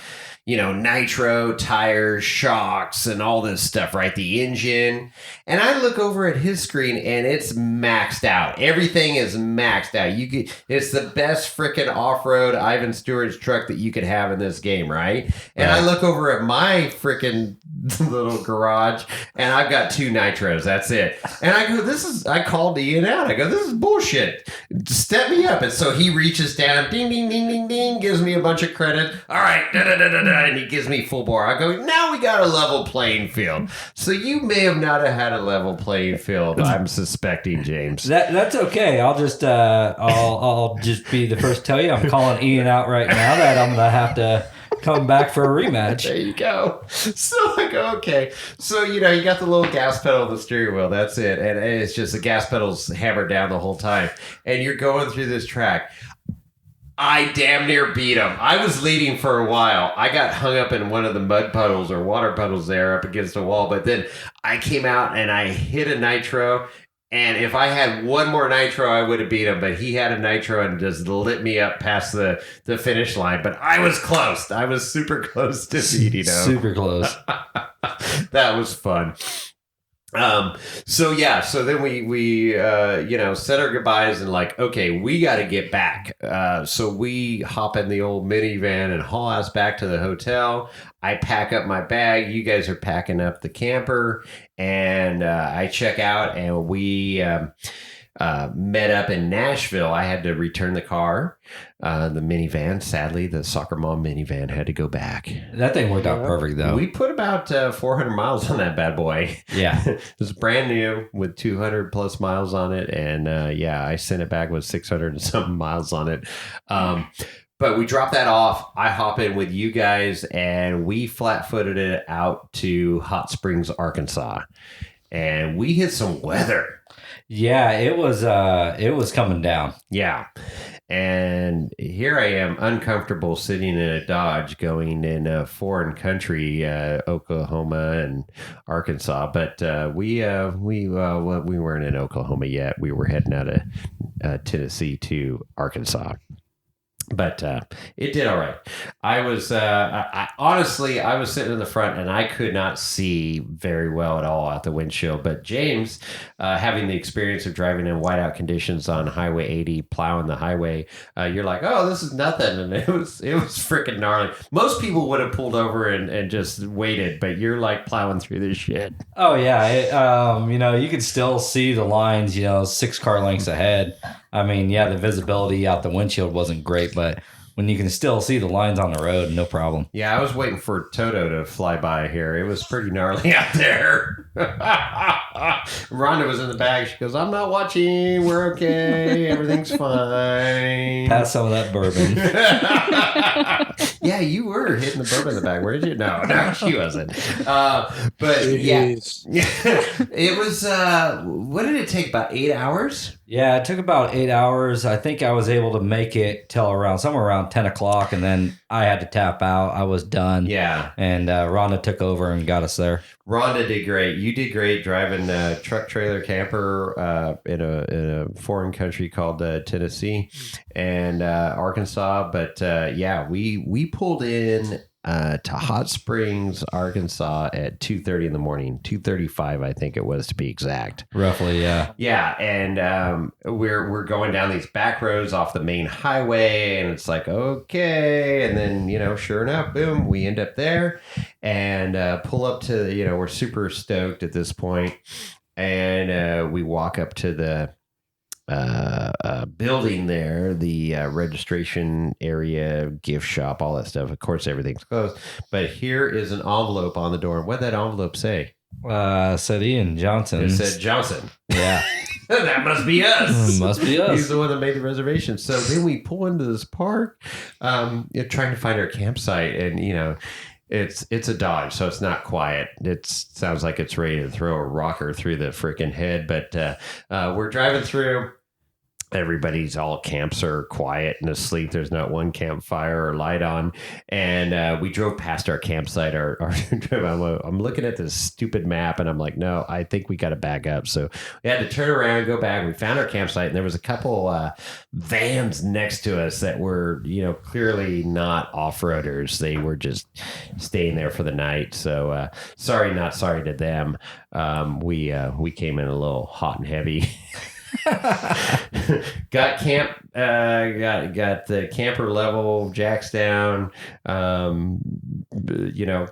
Nitro, tires, shocks, and all this stuff, right? The engine. And I look over at his screen and it's maxed out. Everything is maxed out. It's the best freaking off-road Ivan Stewart's truck that you could have in this game, right? And I look over at my freaking little garage and I've got 2 nitros. That's it. And I go, I called Ian out. I go, this is bullshit. Step me up. And so he reaches down, ding, ding, ding, ding, ding, gives me a bunch of credit. All right, da-da-da-da-da. And he gives me full bore. I go, now we got a level playing field. So you may have not have had a level playing field. I'm suspecting, James. That's okay. I'll just I'll just be the first to tell you I'm calling Ian out right now that I'm gonna have to come back for a rematch. There you go. So I go, okay. So you got the little gas pedal on the steering wheel. That's it. And it's just the gas pedal's hammered down the whole time. And you're going through this track. I damn near beat him. I was leading for a while. I got hung up in one of the mud puddles or water puddles there up against a wall. But then I came out and I hit a nitro. And if I had one more nitro, I would have beat him. But he had a nitro and just lit me up past the finish line. But I was close. I was super close to beating him. Super close. That was fun. So then we said our goodbyes and like, okay, we got to get back. So we hop in the old minivan and haul us back to the hotel. I pack up my bag. You guys are packing up the camper, and I check out, and we met up in Nashville. I had to return the car, the minivan. Sadly, the soccer mom minivan had to go back. That thing worked out perfect, though. We put about 400 miles on that bad boy. Yeah. It was brand new with 200 plus miles on it. And I sent it back with 600 and something miles on it. But we dropped that off. I hop in with you guys, and we flat-footed it out to Hot Springs, Arkansas. And we hit some weather. Yeah, it was coming down. Yeah. And here I am, uncomfortable, sitting in a Dodge going in a foreign country, Oklahoma and Arkansas. But we weren't in Oklahoma yet. We were heading out of Tennessee to Arkansas. But it did all right. I was honestly, I was sitting in the front and I could not see very well at all out the windshield. But James, having the experience of driving in whiteout conditions on Highway 80, plowing the highway, you're like, oh, this is nothing, and it was freaking gnarly. Most people would have pulled over and just waited, but you're like plowing through this shit. Oh yeah, you could still see the lines, 6 car lengths ahead. I mean, yeah, the visibility out the windshield wasn't great, but when you can still see the lines on the road, no problem. Yeah, I was waiting for Toto to fly by here. It was pretty gnarly out there. Rhonda was in the back. She goes, I'm not watching. We're okay. Everything's fine. Pass some of that bourbon. Yeah, you were hitting the bourbon in the back, weren't you? No, she wasn't. But yeah, it was, what did it take? About 8 hours? Yeah, it took about 8 hours. I think I was able to make it till somewhere around 10 o'clock, and then I had to tap out. I was done. Yeah. And Rhonda took over and got us there. Rhonda did great. You did great driving a truck trailer camper in a foreign country called Tennessee and Arkansas. But yeah, we pulled in to Hot Springs, Arkansas at 2:30 in the morning, 2:35, I think it was to be exact. Roughly, yeah. Yeah, and we're going down these back roads off the main highway, and it's like, okay, and then, sure enough, boom, we end up there and pull up to, we're super stoked at this point, and we walk up to the building there, the registration area, gift shop, all that stuff. Of course, everything's closed. But here is an envelope on the door. What did that envelope say? Said Ian Johnson. It said Johnson. Yeah. That must be us. Must be us. He's the one that made the reservation. So then we pull into this park, trying to find our campsite, and it's a Dodge, so it's not quiet. It sounds like it's ready to throw a rocker through the freaking head. But we're driving through. Everybody's all camps are quiet and asleep. There's not one campfire or light on. And we drove past our campsite. I'm looking at this stupid map, and I'm like, no, I think we got to back up. So we had to turn around, go back. We found our campsite, and there was a couple vans next to us that were, clearly not off-roaders. They were just staying there for the night. So sorry, not sorry to them. We came in a little hot and heavy. Got the camper level jacks down,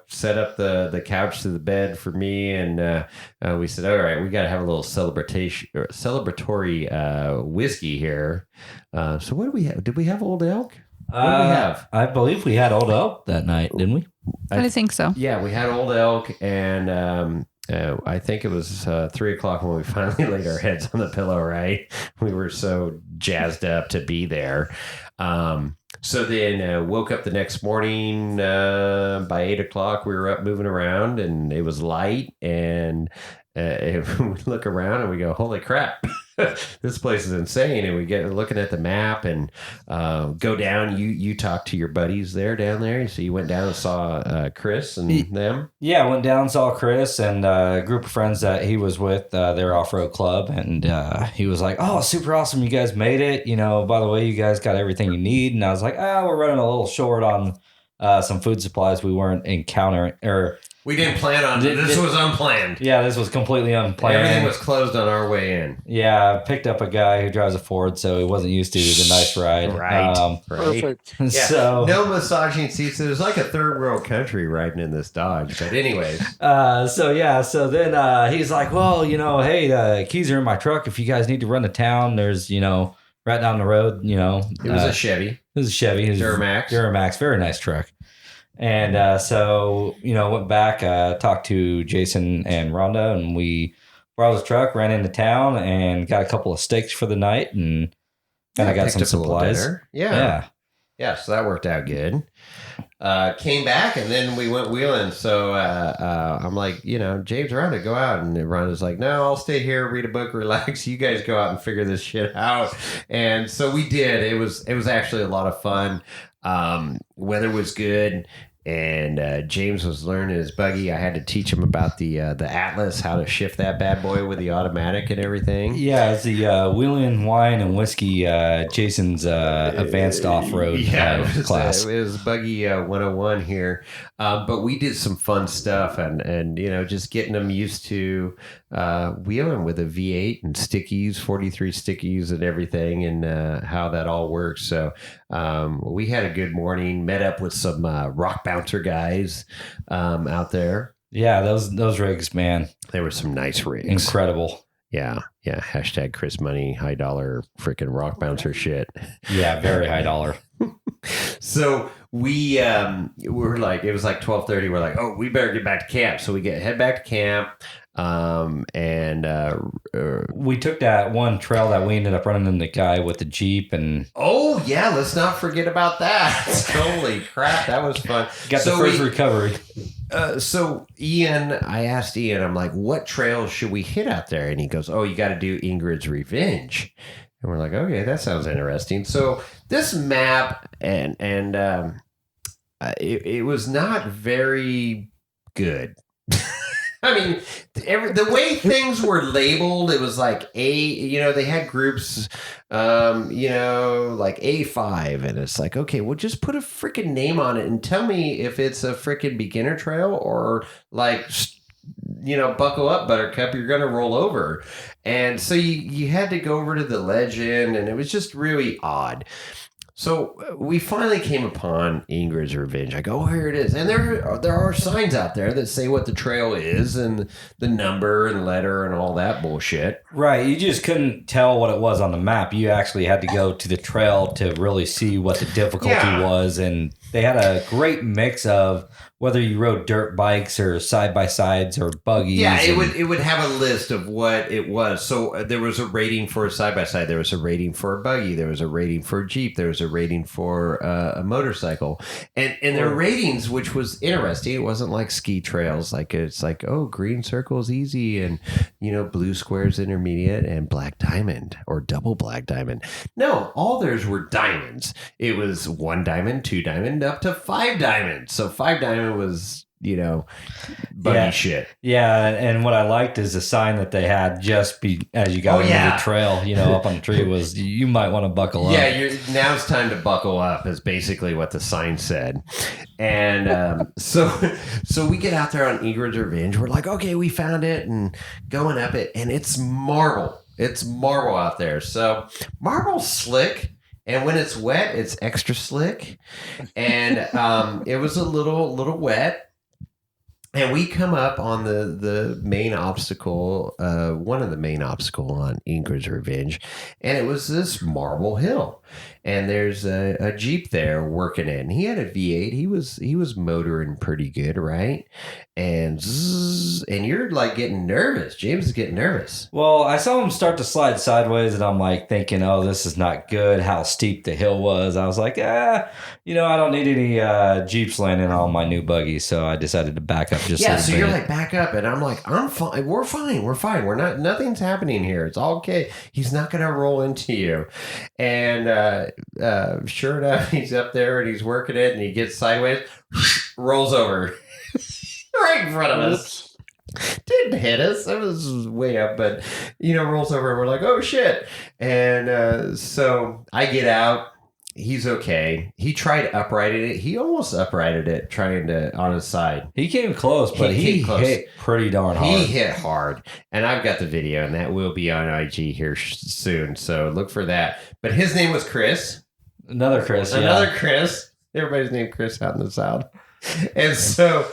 set up the couch to the bed for me, and we said, all right, we got to have a little celebratory whiskey here. So what do we have? Did we have Old Elk? What did we have? I believe we had Old Elk that night, didn't we? I think so. Yeah, we had Old Elk, and I think it was 3 o'clock when we finally laid our heads on the pillow, right? We were so jazzed up to be there. So then woke up the next morning by 8 o'clock. We were up moving around, and it was light. And we look around and we go, holy crap. This place is insane. And we get looking at the map and go down. You talked to your buddies down there. So you went down and saw Chris and them. Yeah, I went down and saw Chris and a group of friends that he was with, their off-road club. And he was like, oh, super awesome. You guys made it. By the way, you guys got everything you need. And I was like, we're running a little short on some food supplies we weren't encountering We didn't plan on it. This was unplanned. Yeah, this was completely unplanned. Everything was closed on our way in. Yeah, I picked up a guy who drives a Ford, so he wasn't used to the nice ride. Right. Perfect. Yeah. So no massaging seats. It was like a third world country riding in this Dodge. But anyways. So then he's like, well, hey, the keys are in my truck. If you guys need to run to town, there's, right down the road, It was a Chevy. It was a Chevy. Duramax. Very nice truck. And so, went back, talked to Jason and Rhonda, and we borrowed his truck, ran into town, and got a couple of steaks for the night, and I got some supplies. Yeah, so that worked out good. Came back, and then we went wheeling. So I'm like, James, Rhonda, go out. And Rhonda's like, no, I'll stay here, read a book, relax. You guys go out and figure this shit out. And so we did. It was actually a lot of fun. Weather was good. and James was learning his buggy. I had to teach him about the Atlas, how to shift that bad boy with the automatic and everything. Yeah, it's the Wheeling Wine and Whiskey, Jason's advanced off-road class. It was Buggy 101 here. But we did some fun stuff and just getting them used to wheeling with a V8 and stickies, 43 stickies and everything, and how that all works. So we had a good morning, met up with some rock bouncer guys out there. Yeah, those rigs, man. There were some nice rigs. Incredible. Yeah. Hashtag Chris Money, high dollar freaking rock bouncer shit. Yeah, very high dollar. So we were like, it was like 12:30. We're like, oh, we better get back to camp. So we head back to camp. We took that one trail that we ended up running into the guy with the Jeep and oh yeah, let's not forget about that. Holy crap, that was fun. Got the first recovery. So I asked Ian, I'm like, what trails should we hit out there? And he goes, oh, you got to do Ingrid's Revenge. And we're like, okay, that sounds interesting. So this map it was not very good. I mean, the way things were labeled, it was like they had groups, like A5, and it's like, okay, well, just put a freaking name on it and tell me if it's a freaking beginner trail or like, buckle up, Buttercup, you're gonna roll over. And so you had to go over to the legend, and it was just really odd. So we finally came upon Ingrid's Revenge. I go, oh, here it is. And there are signs out there that say what the trail is and the number and letter and all that bullshit. Right. You just couldn't tell what it was on the map. You actually had to go to the trail to really see what the difficulty was. And they had a great mix of whether you rode dirt bikes or side-by-sides or buggies. Yeah, it would have a list of what it was. So there was a rating for a side-by-side. There was a rating for a buggy. There was a rating for a Jeep. There was a rating for a motorcycle. And their ratings, which was interesting, it wasn't like ski trails. Like it's like, oh, green circle's easy and, blue square's intermediate and black diamond or double black diamond. No, all theirs were diamonds. It was 1 diamond, 2 diamond, up to 5 diamonds. So 5 diamond was, buggy shit. Yeah, and what I liked is the sign that they had just as you got into the trail, up on the tree was, you might want to buckle up. Yeah, now it's time to buckle up is basically what the sign said. And so we get out there on Ingrid's Revenge. We're like, okay, we found it and going up it. And it's marble. It's marble out there. So marble's slick. And when it's wet, it's extra slick. And it was a little wet. And we come up on the main obstacle, one of the main obstacle on Ingrid's Revenge, and it was this marble hill. And there's a Jeep there working it. And he had a V8. He was motoring pretty good, right? And you're like getting nervous. James is getting nervous. Well, I saw him start to slide sideways, and I'm like thinking, oh, this is not good. How steep the hill was. I was like, I don't need any Jeeps landing on my new buggy, so I decided to back up just a little bit. So you're like, back up, and I'm like, I'm fine. We're fine. We're not. Nothing's happening here. It's all okay. He's not gonna roll into you. And sure enough, he's up there and he's working it, and he gets sideways, rolls over. Right in front of us. Didn't hit us. It was way up, but rolls over and we're like, oh shit. And so I get out. He's okay. He tried uprighting it. He almost uprighted it, trying to on his side. He came close, but he hit pretty darn hard. He hit hard, and I've got the video, and that will be on IG here soon. So look for that. But his name was Chris. Another Chris. Chris. Everybody's named Chris out in the South. And so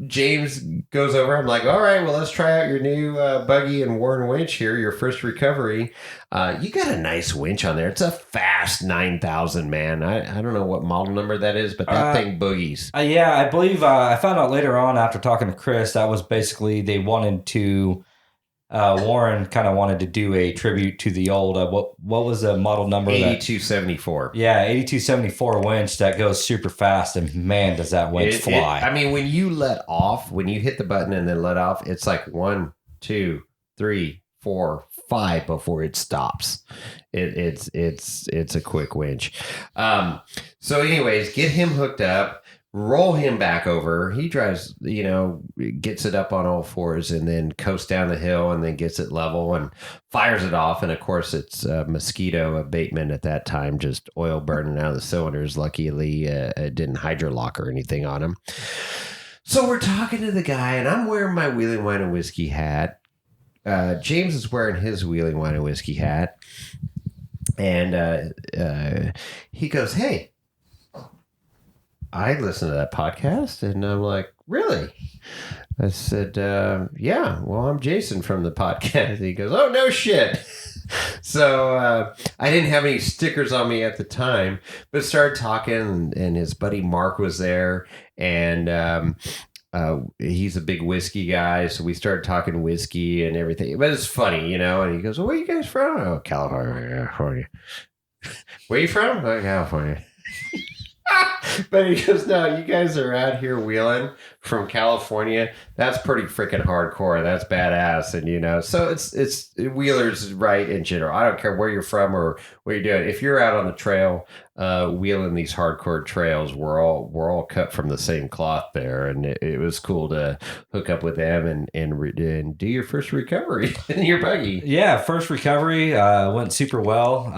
James goes over. I'm like, all right, well, let's try out your new buggy and Warren winch here, your first recovery. You got a nice winch on there. It's a fast 9,000, man. I don't know what model number that is, but that thing boogies. Yeah, I believe I found out later on after talking to Chris, that was basically they wanted to Warren kind of wanted to do a tribute to the old what was the model number? 8274. Yeah, 8274 winch that goes super fast, and man, does that winch fly. When you let off, when you hit the button and then let off, it's like 1, 2, 3, 4, 5 before it stops. It's a quick winch. So anyways, get him hooked up. roll him back over. He drives, gets it up on all fours and then coasts down the hill and then gets it level and fires it off. And of course, it's mosquito abatement at that time, just oil burning out of the cylinders. Luckily, it didn't hydrolock or anything on him. So we're talking to the guy, and I'm wearing my Wheeling Wine and Whiskey hat. James is wearing his Wheeling Wine and Whiskey hat. And he goes, "Hey, I listened to that podcast." And I'm like, "Really?" I said, "Yeah, well, I'm Jason from the podcast." He goes, "Oh, no shit." So I didn't have any stickers on me at the time, but started talking, and his buddy Mark was there, and he's a big whiskey guy. So we started talking whiskey and everything. But it's funny, and he goes, "Well, where are you guys from?" "Oh, California." "Where are you from?" "Oh, California." But he goes, "No, you guys are out here wheeling from California. That's pretty freaking hardcore. That's badass." And so it's wheelers, right, in general. I don't care where you're from or what you're doing. If you're out on the trail wheeling these hardcore trails, we're all cut from the same cloth there. And it was cool to hook up with them and do your first recovery in your buggy. Yeah, first recovery went super well.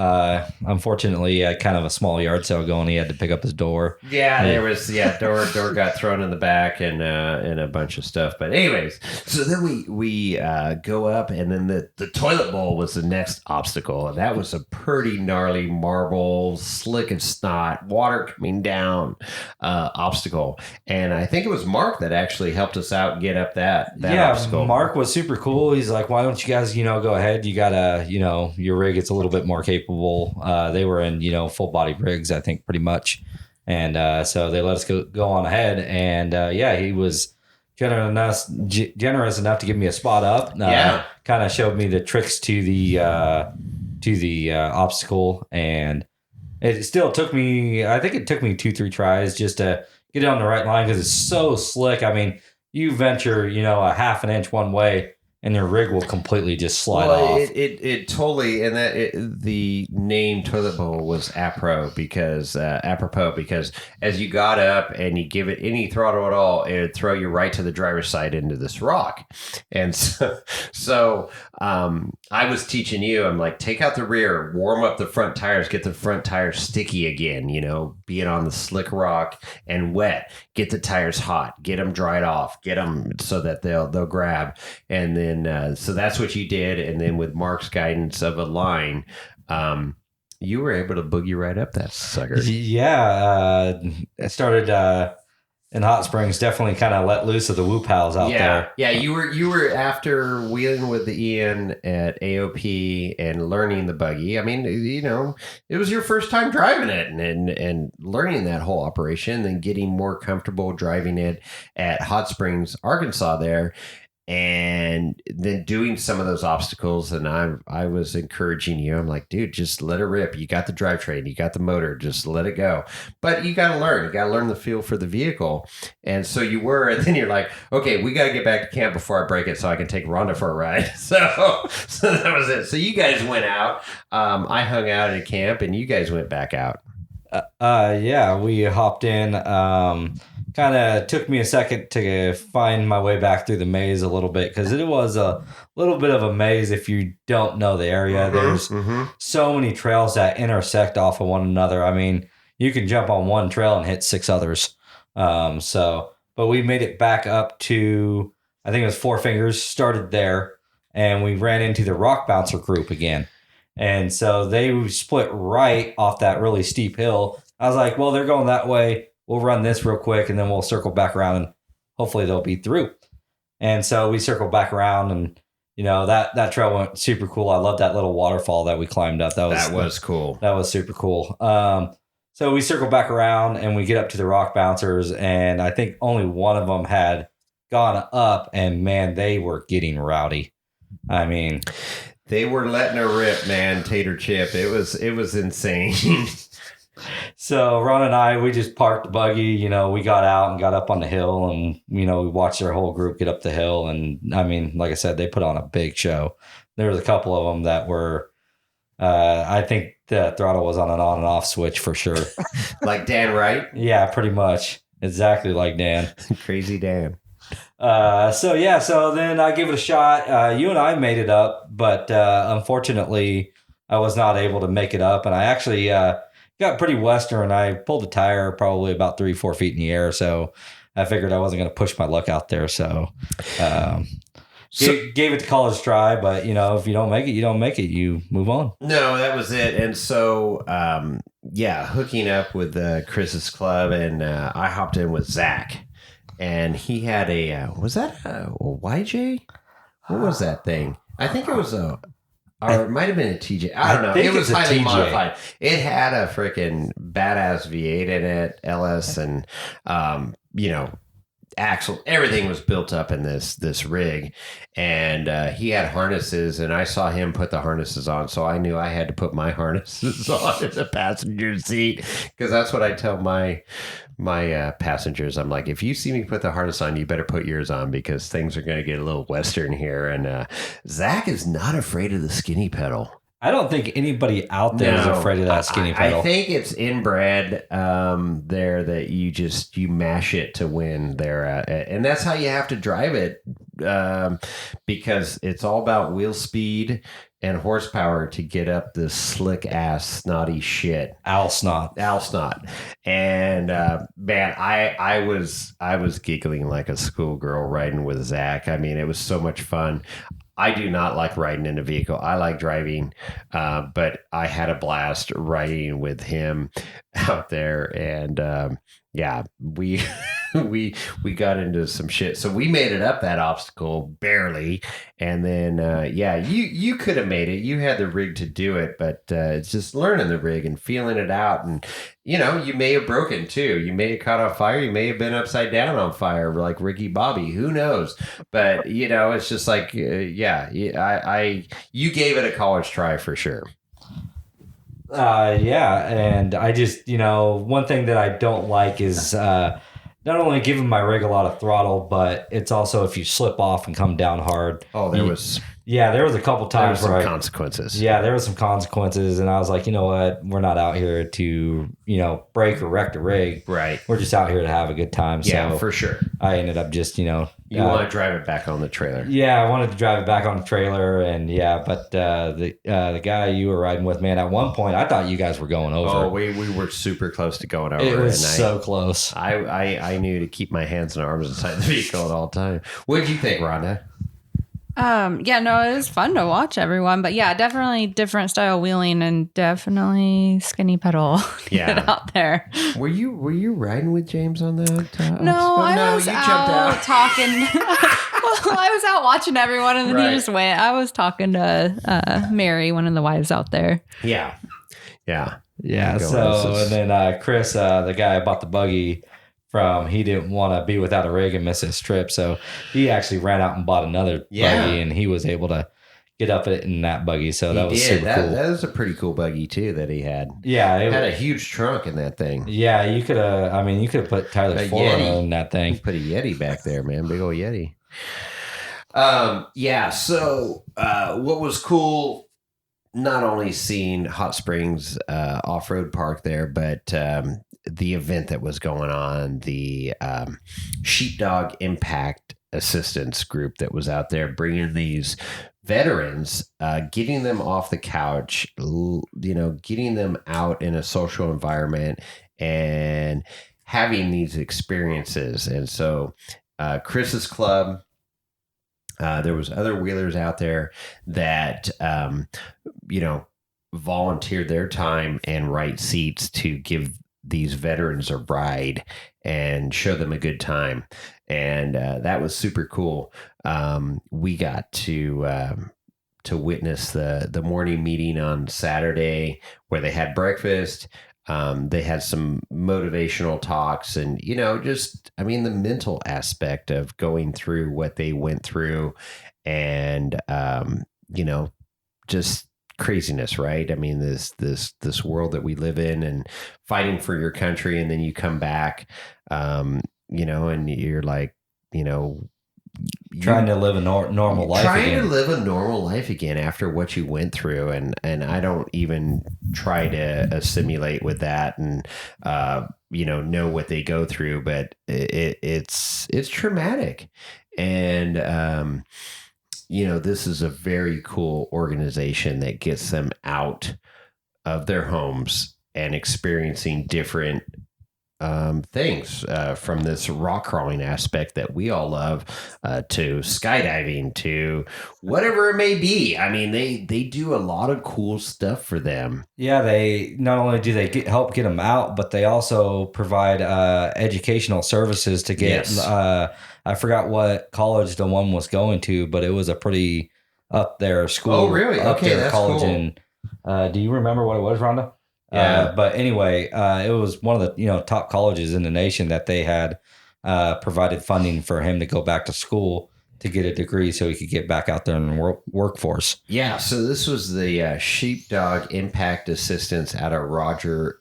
Unfortunately, kind of a small yard sale going. He had to pick up his door. Yeah, there was door got thrown in the back and a bunch of stuff. But anyways, so then we go up, and then the toilet bowl was the next obstacle, and that was a pretty gnarly marble, slick as snot, water coming down obstacle. And I think it was Mark that actually helped us out get up that obstacle. Mark was super cool. He's like, "Why don't you guys go ahead? You gotta your rig is a little bit more capable." They were in full body rigs, I think, pretty much. And so they let us go on ahead. And he was generous enough to give me a spot up. Kind of showed me the tricks to the obstacle. And it still took me, I think it took me 2-3 tries just to get it on the right line, because it's so slick. I mean, you venture, a half an inch one way, and your rig will completely just slide off. It totally, and the name toilet bowl was apropos because as you got up and you give it any throttle at all, it would throw you right to the driver's side into this rock. And so I was teaching you, I'm like, take out the rear, warm up the front tires, get the front tires sticky again, being on the slick rock and wet, get the tires hot, get them dried off, get them so that they'll grab. And then so that's what you did. And then with Mark's guidance of a line, you were able to boogie right up that sucker. Yeah, it started in Hot Springs. Definitely kind of let loose of the whoop howls out there. Yeah, you were after wheeling with the Ian at AOP and learning the buggy. I mean, it was your first time driving it and learning that whole operation, and getting more comfortable driving it at Hot Springs, Arkansas there. And then doing some of those obstacles, and I was encouraging you. I'm like, dude, just let it rip. You got the drivetrain, you got the motor, just let it go. But you got to learn. You got to learn the feel for the vehicle. And so you were, and then you're like, okay, we got to get back to camp before I break it so I can take Rhonda for a ride. So that was it. So you guys went out. I hung out at camp, and you guys went back out. We hopped in. Kind of took me a second to find my way back through the maze a little bit, because it was a little bit of a maze if you don't know the area. There's so many trails that intersect off of one another. I mean, you can jump on one trail and hit 6 others. But we made it back up to, I think it was Four Fingers, started there, and we ran into the Rock Bouncer group again. And so they split right off that really steep hill. I was like, well, they're going that way. We'll run this real quick, and then we'll circle back around, and hopefully they'll be through. And so we circled back around, and that trail went super cool. I love that little waterfall that we climbed up. That was cool. That was super cool. So we circle back around, and we get up to the Rock Bouncers, and I think only one of them had gone up, and man, they were getting rowdy. I mean, they were letting her rip, man. Tater chip. It was insane. So Ron and I, we just parked the buggy, we got out and got up on the hill, and, we watched their whole group get up the hill. And I mean, like I said, they put on a big show. There was a couple of them that were, I think the throttle was on and off switch for sure. Like Dan Wright? Yeah, pretty much. Exactly like Dan. Crazy Dan. So then I gave it a shot. You and I made it up, but unfortunately, I was not able to make it up. And I actually got pretty western. I pulled the tire probably about 3-4 feet in the air. So I figured I wasn't going to push my luck out there. So, gave it the college try. But, if you don't make it, you don't make it. You move on. No, that was it. And so, hooking up with Chris's club, and I hopped in with Zach. And he had was that a YJ? What was that thing? I think it was or it might have been a TJ. I don't know. It was highly modified. It had a freaking badass V8 in it, LS, and axle. Everything was built up in this rig, and he had harnesses, and I saw him put the harnesses on, so I knew I had to put my harnesses on in the passenger seat, because that's what I tell my passengers. I'm like, if you see me put the harness on, you better put yours on, because things are going to get a little western here. And Zach is not afraid of the skinny pedal. I don't think anybody out there is afraid of that skinny pedal. I think it's inbred there, that you mash it to win there. And that's how you have to drive it, because it's all about wheel speed and horsepower to get up this slick ass snotty shit. Owl snot. And man, I was giggling like a schoolgirl riding with Zach. I mean, it was so much fun. I do not like riding in a vehicle. I like driving, but I had a blast riding with him out there. And we we got into some shit. So we made it up that obstacle barely. And then you could have made it. You had the rig to do it, but it's just learning the rig and feeling it out. And you may have broken too. You may have caught on fire. You may have been upside down on fire like Ricky Bobby. Who knows? But it's just like you gave it a college try for sure. And I just one thing that I don't like is not only giving my rig a lot of throttle, but it's also if you slip off and come down hard. Oh, there was a couple times where consequences. Yeah, there were some consequences, and I was like, you know what? We're not out here to break or wreck the rig. Right. We're just out here to have a good time. Yeah, so for sure. I ended up just you want to drive it back on the trailer. Yeah, I wanted to drive it back on the trailer, and but the guy you were riding with, man, at one point I thought you guys were going over. Oh, we were super close to going over. It was so close. I knew to keep my hands and arms inside the vehicle at all times. What did you think, Rhonda? It was fun to watch everyone, but definitely different style wheeling and definitely skinny pedal. Get out there. Were you riding with James on that? No, I was out talking. Well, I was out watching everyone, and then he just went. I was talking to Mary, one of the wives out there. Yeah. So and then Chris, the guy I bought the buggy from, he didn't want to be without a rig and miss his trip, so he actually ran out and bought another buggy, and he was able to get up in that buggy. So that was super cool. That was a pretty cool buggy too that he had. Yeah, it had a huge trunk in that thing. Yeah, you could have put Tyler Ford in that thing. You put a Yeti back there, man, big old Yeti. So what was cool, not only seeing Hot Springs off-road park there, but the event that was going on, the Sheepdog Impact Assistance group that was out there bringing these veterans, getting them off the couch, getting them out in a social environment and having these experiences. And so Chris's club, there was other wheelers out there that, volunteered their time and right seats to give these veterans a ride and show them a good time. And that was super cool. We got to witness the morning meeting on Saturday where they had breakfast. They had some motivational talks and, the mental aspect of going through what they went through and, just craziness, right? I mean, this world that we live in and fighting for your country, and then you come back, and you're like, trying to live a normal life trying again. to live a normal life again after what you went through, and I don't even try to assimilate with that and know what they go through, but it's traumatic. And this is a very cool organization that gets them out of their homes and experiencing different things, from this rock crawling aspect that we all love, to skydiving, to whatever it may be. I mean, they do a lot of cool stuff for them. Yeah, they not only do they help get them out, but they also provide educational services to get. Yes. I forgot what college the one was going to, but it was a pretty up there school. Oh, really? Up Okay, there that's college. cool. And do you remember what it was, Rhonda? Yeah. But anyway, it was one of the top colleges in the nation that they had provided funding for him to go back to school to get a degree so he could get back out there in the workforce. Yeah, so this was the Sheepdog Impact Assistance out of Roger,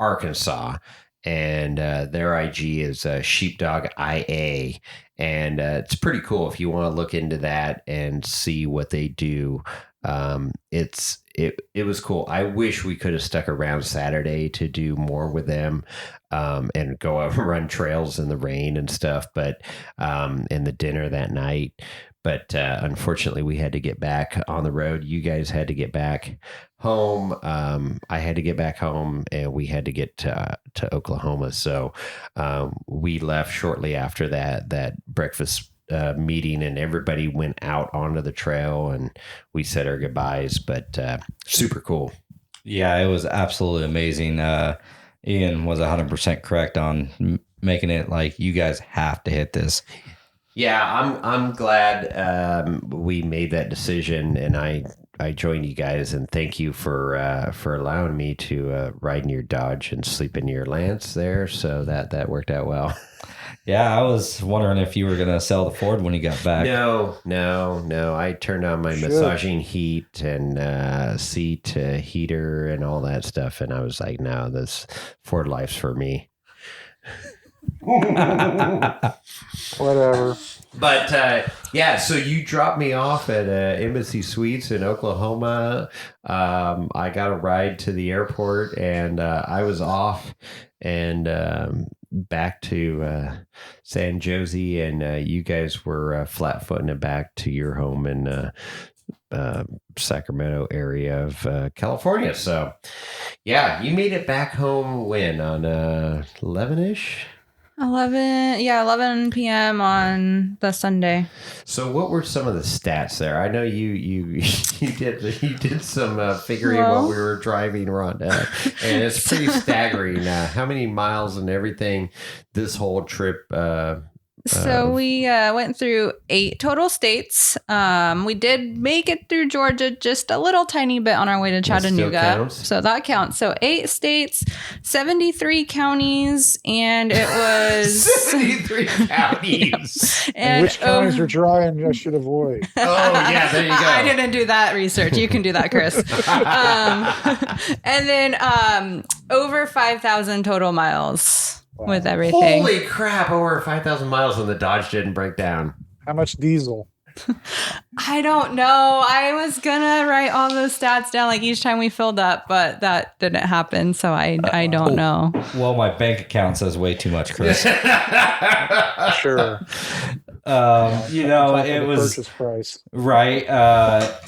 Arkansas, and their IG is Sheepdog IA, and it's pretty cool if you want to look into that and see what they do. It was cool. I wish we could have stuck around Saturday to do more with them, and go out and run trails in the rain and stuff, but and the dinner that night. But unfortunately, we had to get back on the road. You guys had to get back home. I had to get back home, and we had to get to Oklahoma. So we left shortly after that breakfast meeting, and everybody went out onto the trail, and we said our goodbyes. But super cool. Yeah, it was absolutely amazing. Ian was 100% correct on making it like you guys have to hit this. Yeah, I'm glad we made that decision, and I joined you guys, and thank you for allowing me to ride in your Dodge and sleep in your Lance there. So that worked out well. Yeah, I was wondering if you were going to sell the Ford when you got back. No. I turned on my massaging heat and seat heater and all that stuff, and I was like, no, this Ford life's for me. Whatever. But yeah, so you dropped me off at Embassy Suites in Oklahoma. I got a ride to the airport, and I was off and back to San Jose, and you guys were flat-footing it back to your home in Sacramento area of California. So yeah, you made it back home when, on 11-ish? 11 p.m. on the Sunday. So what were some of the stats there? I know you did some figuring while we were driving, Rhonda, and it's pretty staggering how many miles and everything this whole trip. So we went through 8 total states. We did make it through Georgia just a little tiny bit on our way to Chattanooga. So that counts. So 8 states, 73 counties, and it was 73 counties. And which counties are dry and I should avoid? Oh yeah, there you go. I didn't do that research. You can do that, Chris. And then over 5,000 total miles. Wow. With everything. Holy crap, over 5,000 miles and the Dodge didn't break down. How much diesel? I don't know. I was gonna write all those stats down like each time we filled up, but that didn't happen, so I don't know. Well, my bank account says way too much, Chris. Sure. It was purchase price. Right.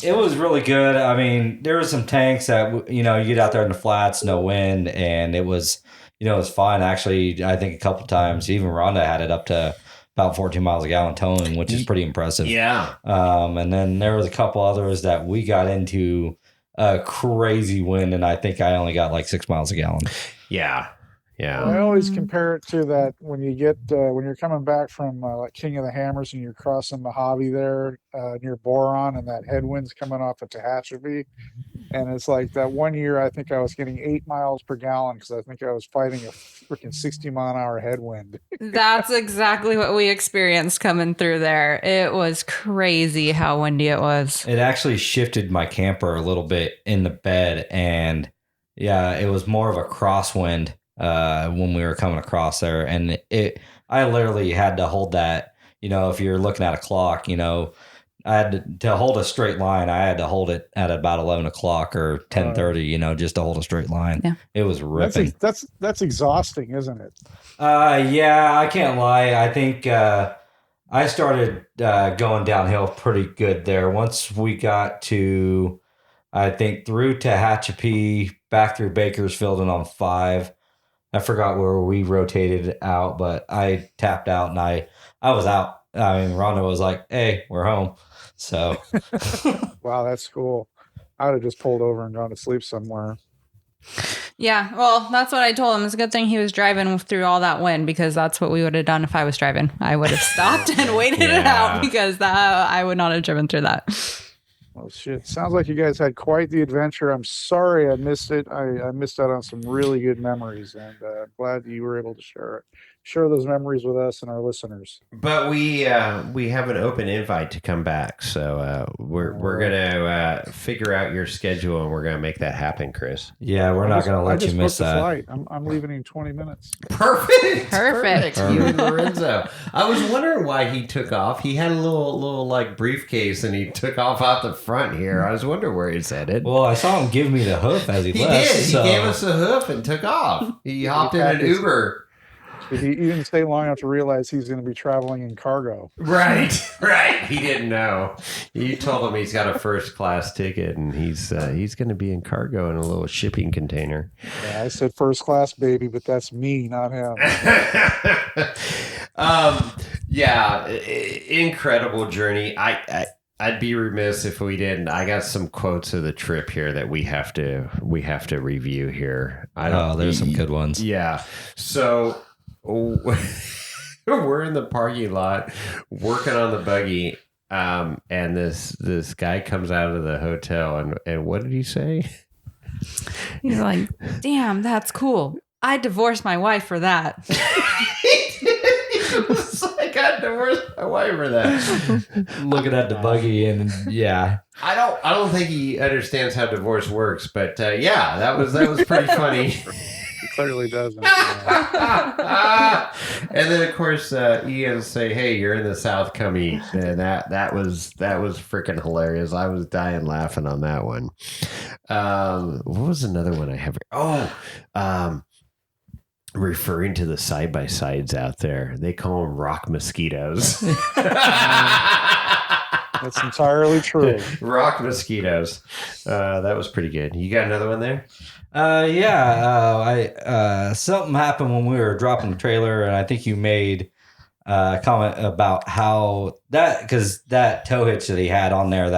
It was really good. I mean, there were some tanks that you get out there in the flats, no wind, and it was it was fine. Actually, I think a couple of times, even Rhonda had it up to about 14 miles a gallon towing, which is pretty impressive. Yeah. And then there was a couple others that we got into a crazy wind, and I think I only got like 6 miles a gallon. Yeah. Yeah. I always compare it to that when you get when you're coming back from like King of the Hammers and you're crossing Mojave there near Boron, and that headwind's coming off of Tehachapi, and it's like that one year I think I was getting 8 miles per gallon because I think I was fighting a freaking 60-mile-an-hour headwind. That's exactly what we experienced coming through there. It was crazy how windy it was. It actually shifted my camper a little bit in the bed, and yeah, it was more of a crosswind when we were coming across there, and I literally had to hold that if you're looking at a clock, I had to hold a straight line. I had to hold it at about 11 o'clock or 10:30, just to hold a straight line. Yeah. It was ripping. That's exhausting, isn't it? Yeah, I can't lie. I think I started going downhill pretty good there. Once we got to, I think, through Tehachapi, back through Bakersfield and on 5. I forgot where we rotated out, but I tapped out and I was out. I mean, Rhonda was like, "Hey, we're home." So, Wow, that's cool. I would have just pulled over and gone to sleep somewhere. Yeah, well, that's what I told him. It's a good thing he was driving through all that wind, because that's what we would have done if I was driving. I would have stopped and waited it out, because I would not have driven through that. Well, shit. Sounds like you guys had quite the adventure. I'm sorry I missed it. I missed out on some really good memories, and glad you were able to share those memories with us and our listeners. But we have an open invite to come back, so we're gonna figure out your schedule, and we're gonna make that happen, Chris. yeah, we're not going to let you miss that. Flight. I'm leaving in 20 minutes. Perfect. You and Lorenzo. I was wondering why he took off. He had a little like briefcase, and he took off out the front here. I was wondering where he's headed. Well, I saw him give me the hoof as he left. Did. So. He gave us a hoof and took off. He hopped in an Uber. He didn't stay long enough to realize he's going to be traveling in cargo. Right. He didn't know. You told him he's got a first class ticket, and he's going to be in cargo in a little shipping container. Yeah, I said first class, baby, but that's me, not him. Yeah, incredible journey. I'd be remiss if we didn't. I got some quotes of the trip here that we have to review here. There's some good ones. Yeah. So we're in the parking lot working on the buggy, and this guy comes out of the hotel, and what did he say? He's like, "Damn, that's cool. I divorced my wife for that." It was like, I divorced my wife for that. Looking at the buggy, and yeah, I don't think he understands how divorce works, but yeah, that was pretty funny. He clearly doesn't. And then of course Ian say, "Hey, you're in the South, come eat," and that was freaking hilarious. I was dying laughing on that one. What was another one I have? Referring to the side-by-sides out there, they call them rock mosquitoes. That's entirely true. Rock mosquitoes. That was pretty good. You got another one there? Something happened when we were dropping the trailer, and I think you made a comment about how because that tow hitch that he had on there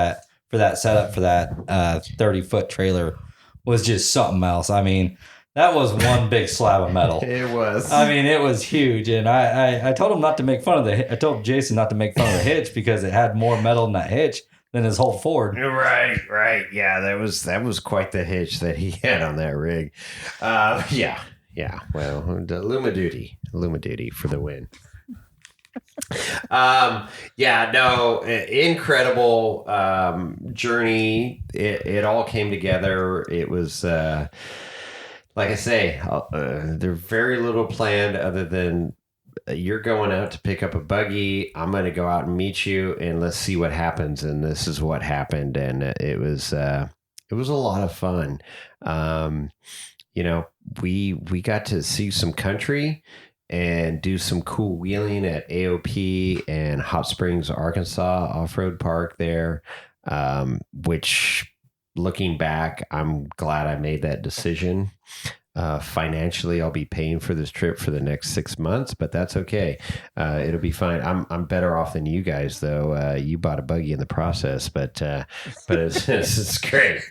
for that setup for that 30-foot trailer was just something else. I mean, that was one big slab of metal. It was. I mean, it was huge, and I told him not to make fun of I told Jason not to make fun of the hitch because it had more metal in that hitch than his whole Ford. Right. Yeah, that was quite the hitch that he had on that rig. Yeah. Well, the Luma Duty for the win. Incredible journey. It all came together. It was. Like I say, there's very little planned other than you're going out to pick up a buggy. I'm going to go out and meet you, and let's see what happens. And this is what happened, and it was a lot of fun. We got to see some country and do some cool wheeling at AOP and Hot Springs, Arkansas off-road park there, which. Looking back, I'm glad I made that decision. Financially, I'll be paying for this trip for the next 6 months, but that's okay. It'll be fine. I'm better off than you guys, though. You bought a buggy in the process, but it's great.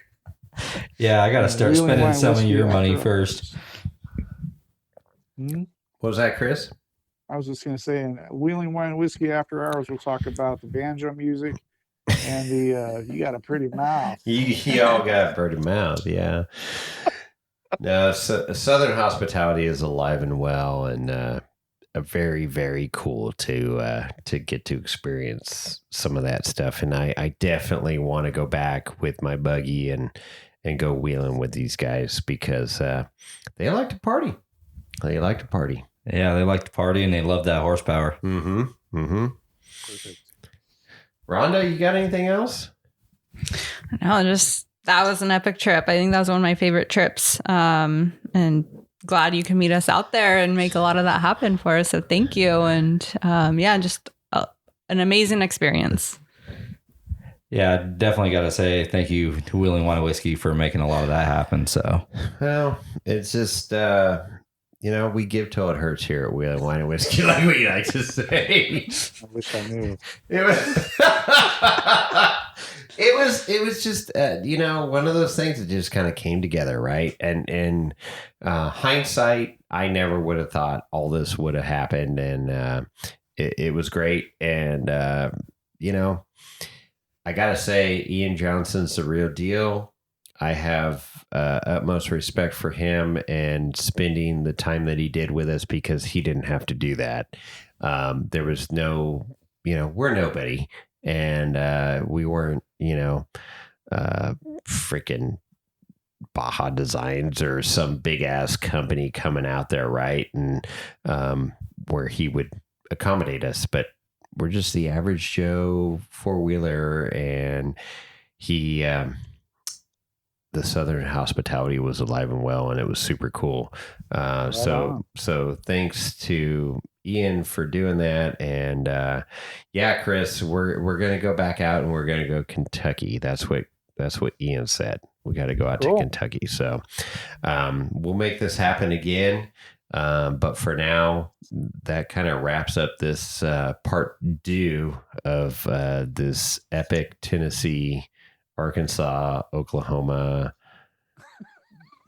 Yeah, I got to start spending some of your money first. Hmm? What was that, Chris? I was just going to say, in Wheeling Wine and Whiskey After Hours, we'll talk about the banjo music and the you got a pretty mouth. You all got a pretty mouth, yeah. No, Southern hospitality is alive and well, and a very, very cool to get to experience some of that stuff. And I definitely want to go back with my buggy and go wheeling with these guys because they like to party. Yeah, they like to party and they love that horsepower. Mm-hmm. Perfect. Rhonda, you got anything else? No, just that was an epic trip. I think that was one of my favorite trips. And glad you can meet us out there and make a lot of that happen for us. So thank you. And just an amazing experience. Yeah, definitely got to say thank you to Wheeling Wine and Whiskey for making a lot of that happen. So, Well, it's just, we give till it hurts here at Wheeling Wine and Whiskey, like we like to say. I wish I knew. It was just, one of those things that just kind of came together, right? And in hindsight, I never would have thought all this would have happened. And it was great. And, I got to say, Ian Johnson's the real deal. I have utmost respect for him and spending the time that he did with us because he didn't have to do that. There was no, we're nobody. And we weren't, freaking Baja Designs or some big ass company coming out there, right? And where he would accommodate us. But we're just the average Joe four-wheeler, and he, the Southern hospitality was alive and well, and it was super cool. So thanks to Ian for doing that. And Chris, we're going to go back out and we're going to go Kentucky. That's what Ian said. We got to go out to Kentucky. So we'll make this happen again. But for now, that kind of wraps up this part 2 of this epic Tennessee, Arkansas, Oklahoma,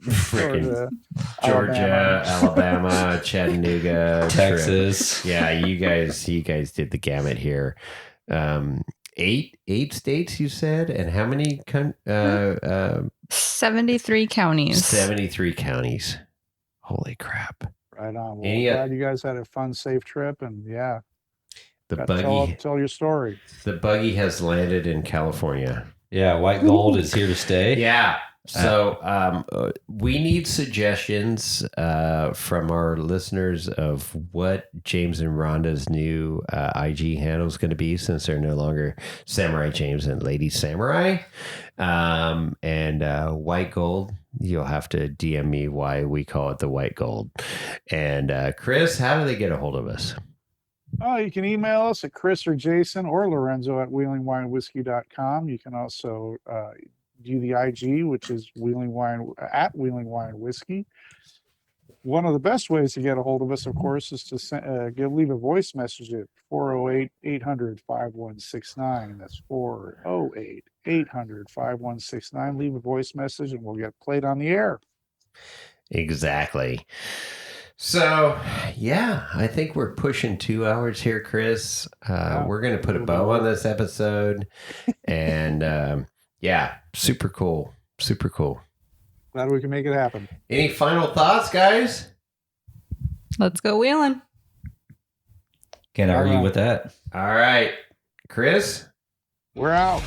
freaking Georgia, Alabama, Chattanooga, Texas. Trip. Yeah, you guys did the gamut here. 8 states, you said, and how many? 73 counties. 73 counties. Holy crap. Right on. Well, glad you guys had a fun, safe trip. And the buggy. Tell your story. The buggy has landed in California. Yeah, white gold is here to stay. Yeah. So we need suggestions from our listeners of what James and Rhonda's new IG handle is going to be, since they're no longer Samurai James and Lady Samurai. And white gold, you'll have to DM me why we call it the white gold. And Chris, how do they get a hold of us? Oh, you can email us at Chris or Jason or Lorenzo at wheelingwinewhiskey.com. You can also do the IG, which is Wheeling Wine Whiskey. One of the best ways to get a hold of us, of course, is to leave a voice message at 408-800-5169. That's 408-800-5169. Leave a voice message and we'll get played on the air. Exactly. So, yeah, I think we're pushing 2 hours here, Chris. We're going to put a bow on this episode. And, super cool. Super cool. Glad we can make it happen. Any final thoughts, guys? Let's go wheeling. Can't argue with that. All right. Chris? We're out.